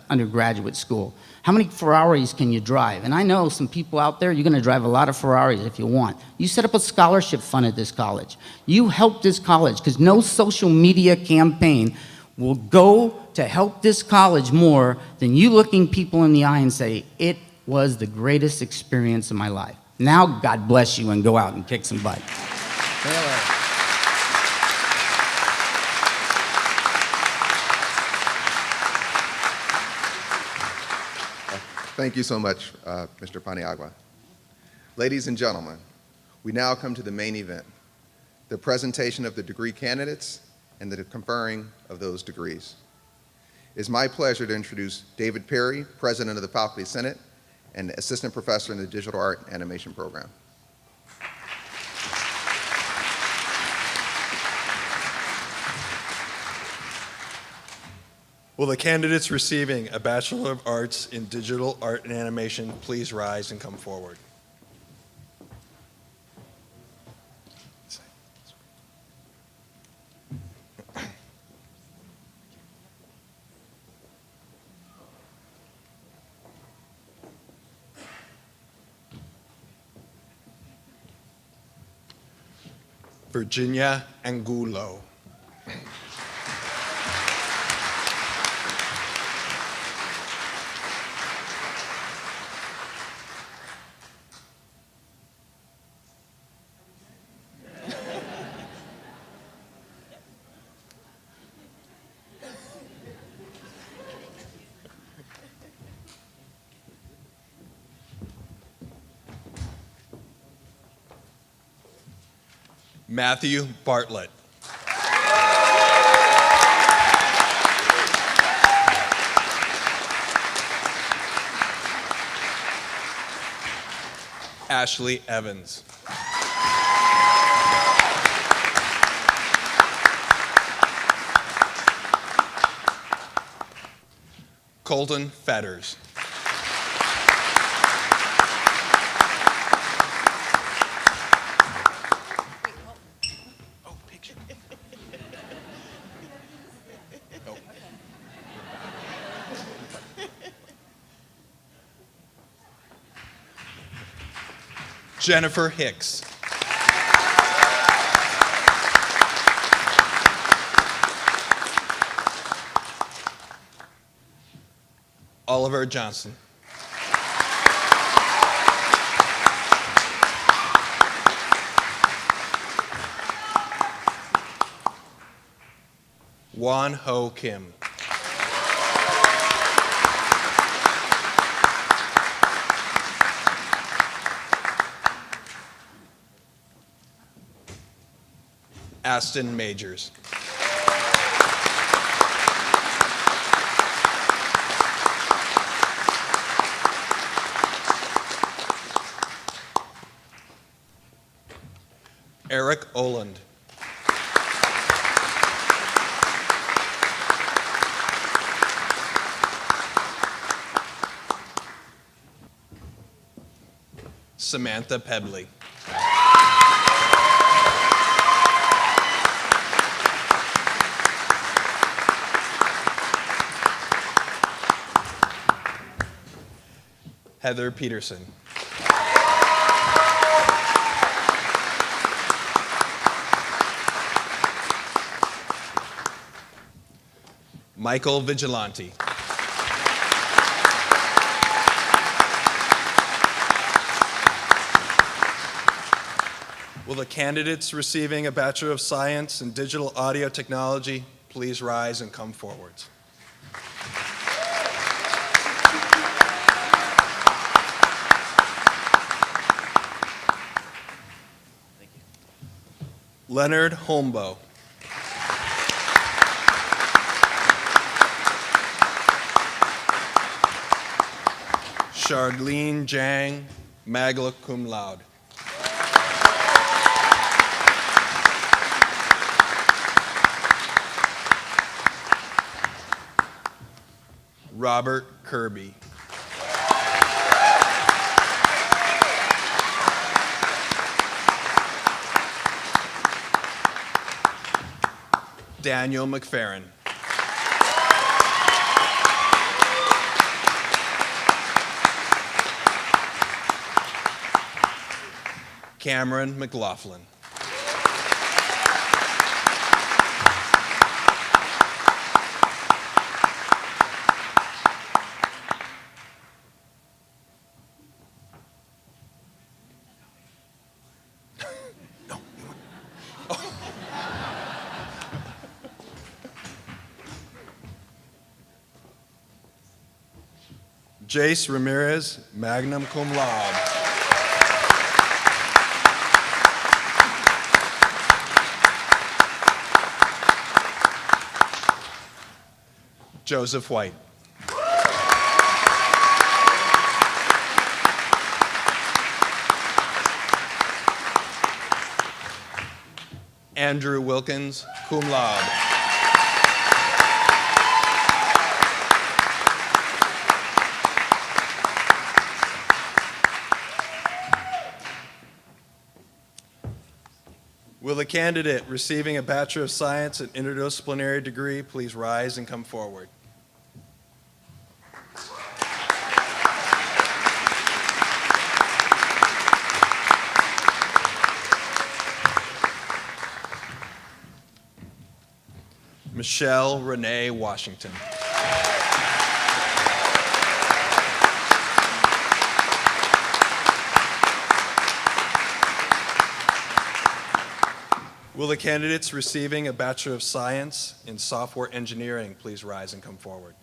undergraduate school. How many Ferraris can you drive? And I know some people out there, you're going to drive a lot of Ferraris if you want. You set up a scholarship fund at this college. You help this college, because no social media campaign will go to help this college more than you looking people in the eye and say, it was the greatest experience of my life. Now, God bless you, and go out and kick some butt. Thank you so much, Mr. Paniagua. Ladies and gentlemen, we now come to the main event, the presentation of the degree candidates and the conferring of those degrees. It's my pleasure to introduce David Perry, President of the Faculty Senate and Assistant Professor in the Digital Art Animation Program. Will the candidates receiving a Bachelor of Arts in Digital Art and Animation please rise and come forward? Virginia Angulo. Matthew Bartlett. Ashley Evans. Colton Fetters. Jennifer Hicks. Oliver Johnson. Won Ho Kim. Aston Majors. Eric Oland. Samantha Pebley. Heather Peterson. Michael Vigilante. Will the candidates receiving a Bachelor of Science in Digital Audio Technology please rise and come forwards? Leonard Holmbo. Charlene Jang, magna cum laude. Robert Kirby. Daniel McFerrin. Cameron McLaughlin. Jace Ramirez, magna cum laude. Joseph White. Andrew Wilkins, cum laude. Will the candidate receiving a Bachelor of Science and interdisciplinary degree please rise and come forward? Michelle Renee Washington. Will the candidates receiving a Bachelor of Science in Software Engineering please rise and come forward?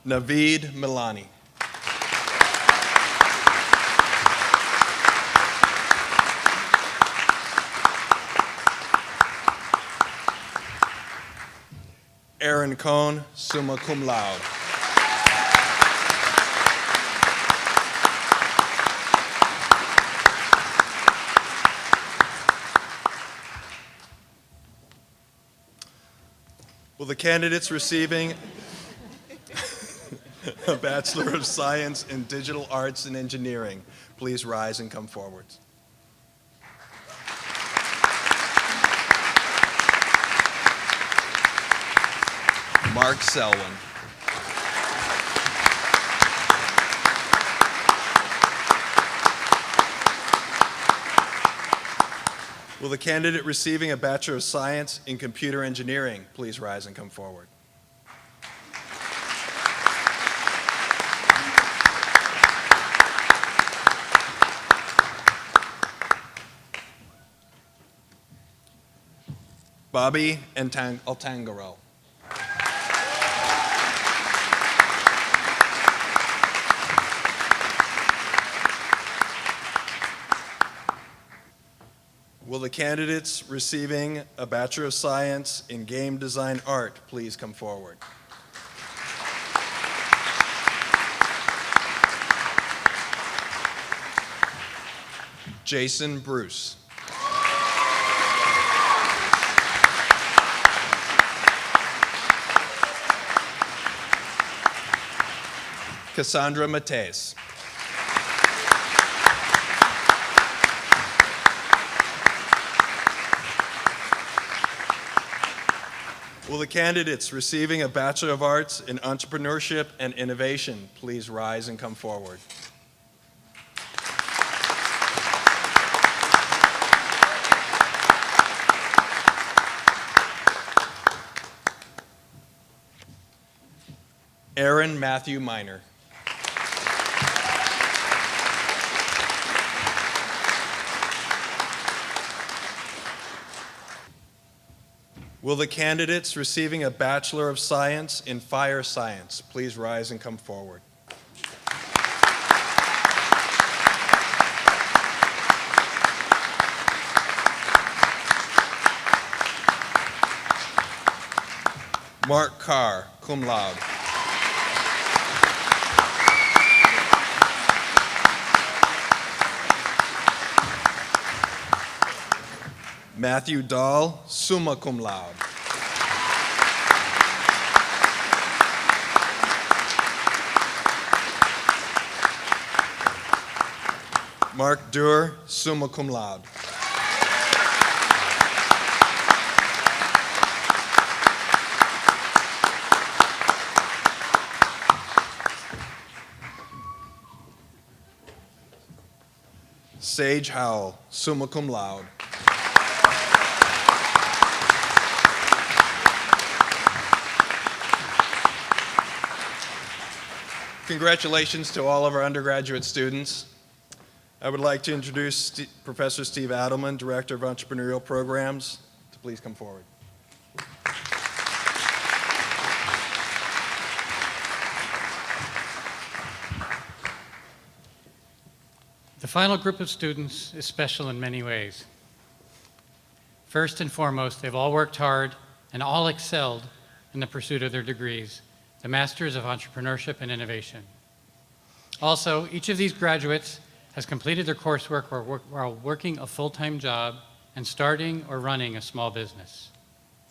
Naveed Milani. Aaron Cohn, summa cum laude. Will the candidates receiving a Bachelor of Science in Digital Arts and Engineering please rise and come forward? Mark Selwyn. Will the candidate receiving a Bachelor of Science in Computer Engineering please rise and come forward? Bobby Altangaro. Will the candidates receiving a Bachelor of Science in Game Design Art please come forward? Jason Bruce. Cassandra Mateus. Will the candidates receiving a Bachelor of Arts in Entrepreneurship and Innovation please rise and come forward? Aaron Matthew Miner. Will the candidates receiving a Bachelor of Science in Fire Science please rise and come forward? Mark Carr, cum laude. Matthew Dahl, summa cum laude. Mark Duer, summa cum laude. Sage Howell, summa cum laude. Congratulations to all of our undergraduate students. I would like to introduce Professor Steve Adelman, Director of Entrepreneurial Programs, to please come forward. The final group of students is special in many ways. First and foremost, they've all worked hard and all excelled in the pursuit of their degrees, the Masters of Entrepreneurship and Innovation. Also, each of these graduates has completed their coursework while working a full-time job and starting or running a small business.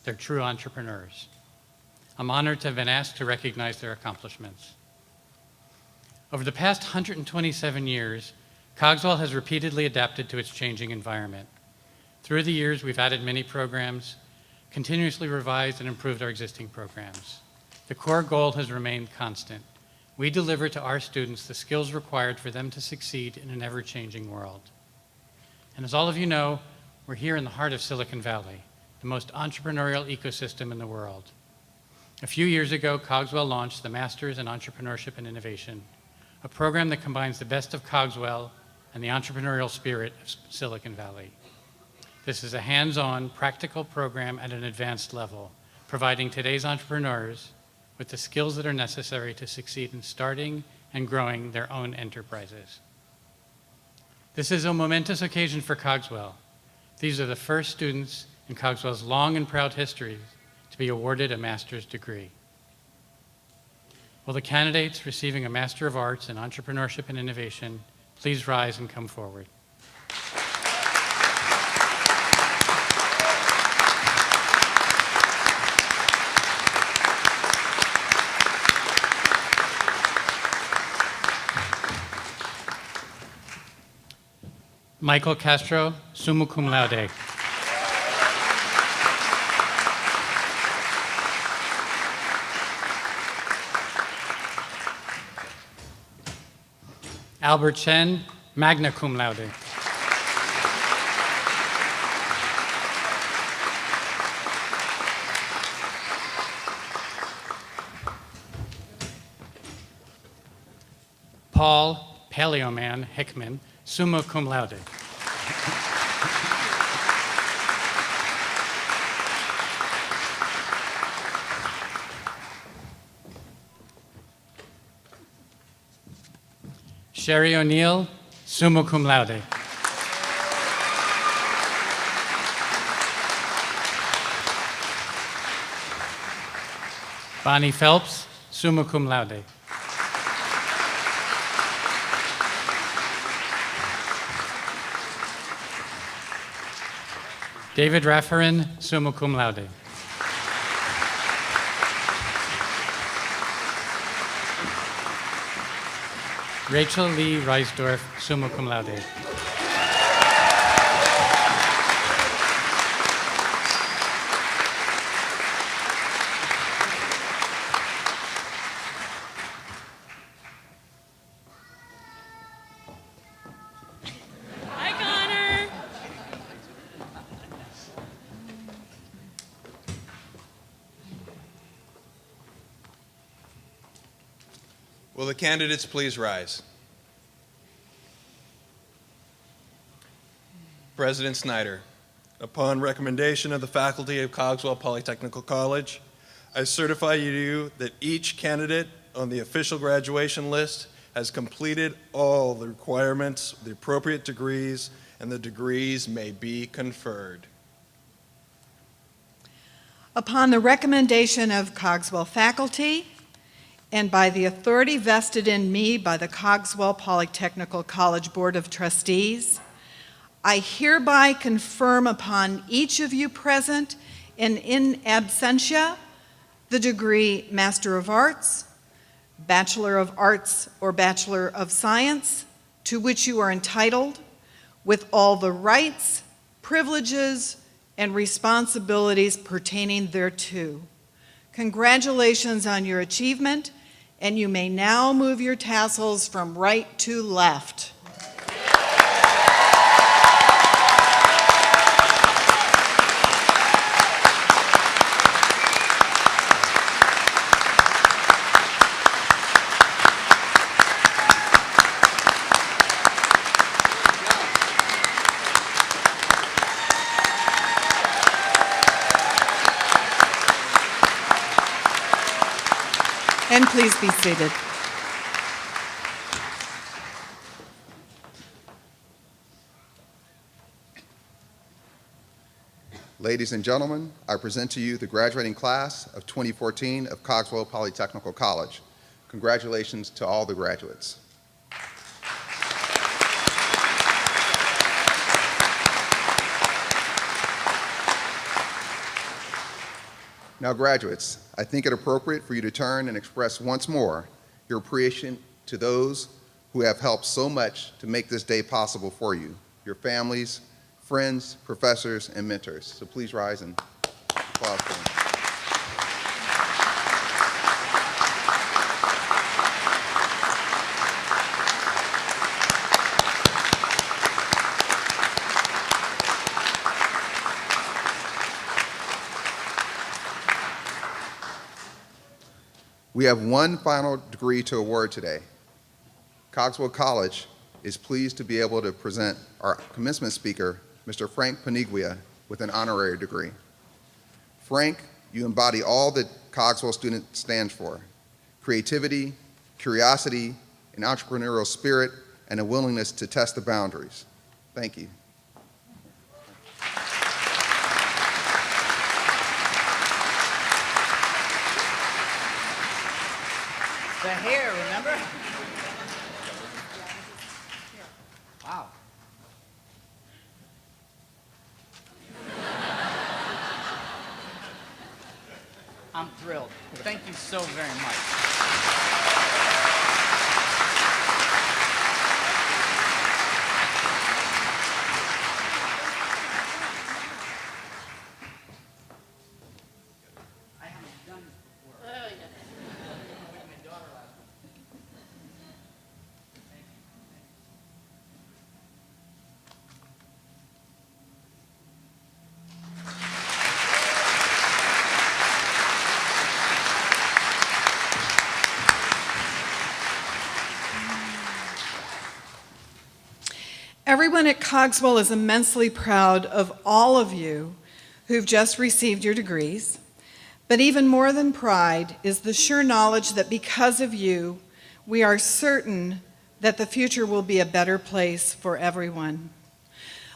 They're true entrepreneurs. I'm honored to have been asked to recognize their accomplishments. Over the past 127 years, Cogswell has repeatedly adapted to its changing environment. Through the years, we've added many programs, continuously revised and improved our existing programs. The core goal has remained constant. We deliver to our students the skills required for them to succeed in an ever-changing world. And as all of you know, we're here in the heart of Silicon Valley, the most entrepreneurial ecosystem in the world. A few years ago, Cogswell launched the Masters in Entrepreneurship and Innovation, a program that combines the best of Cogswell and the entrepreneurial spirit of Silicon Valley. This is a hands-on, practical program at an advanced level, providing today's entrepreneurs with the skills that are necessary to succeed in starting and growing their own enterprises. This is a momentous occasion for Cogswell. These are the first students in Cogswell's long and proud history to be awarded a master's degree. Will the candidates receiving a Master of Arts in Entrepreneurship and Innovation please rise and come forward? Michael Castro, summa cum laude. Albert Chen, magna cum laude. Paul Paleoman Hickman, summa cum laude. Sherry O'Neill, summa cum laude. Bonnie Phelps, summa cum laude. David Raffarin, summa cum laude. Rachel Lee Reisdorf, summa cum laude. Hi, Connor. Will the candidates please rise? President Snyder, upon recommendation of the faculty of Cogswell Polytechnical College, I certify to you that each candidate on the official graduation list has completed all the requirements, the appropriate degrees, and the degrees may be conferred. Upon the recommendation of Cogswell faculty and by the authority vested in me by the Cogswell Polytechnical College Board of Trustees, I hereby confirm upon each of you present and in absentia the degree Master of Arts, Bachelor of Arts, or Bachelor of Science to which you are entitled, with all the rights, privileges, and responsibilities pertaining thereto. Congratulations on your achievement, and you may now move your tassels from right to left. And please be seated. Ladies and gentlemen, I present to you the graduating class of 2014 of Cogswell Polytechnical College. Congratulations to all the graduates. Now, graduates, I think it appropriate for you to turn and express once more your to those who have helped so much to make this day possible for you, your families, friends, professors, and mentors. So please rise and applause for them. We have one final degree to award today. Cogswell College is pleased to be able to present our commencement speaker, Mr. Frank Paniglia, with an honorary degree. Frank, you embody all that Cogswell student stands for: creativity, curiosity, an entrepreneurial spirit, and a willingness to test the boundaries. Thank you. The hair, remember? Wow. I'm thrilled. Thank you so very much. I haven't done this before. Oh, yeah. With my daughter last week. Thank you. Everyone at Cogswell is immensely proud of all of you who've just received your degrees. But even more than pride is the sure knowledge that because of you, we are certain that the future will be a better place for everyone.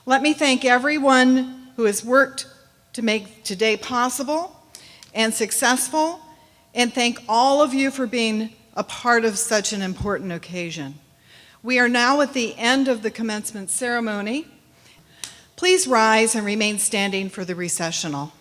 Let me thank everyone who has worked to make today possible and successful, and thank all of you for being a part of such an important occasion. We are now at the end of the commencement ceremony. Please rise and remain standing for the recessional.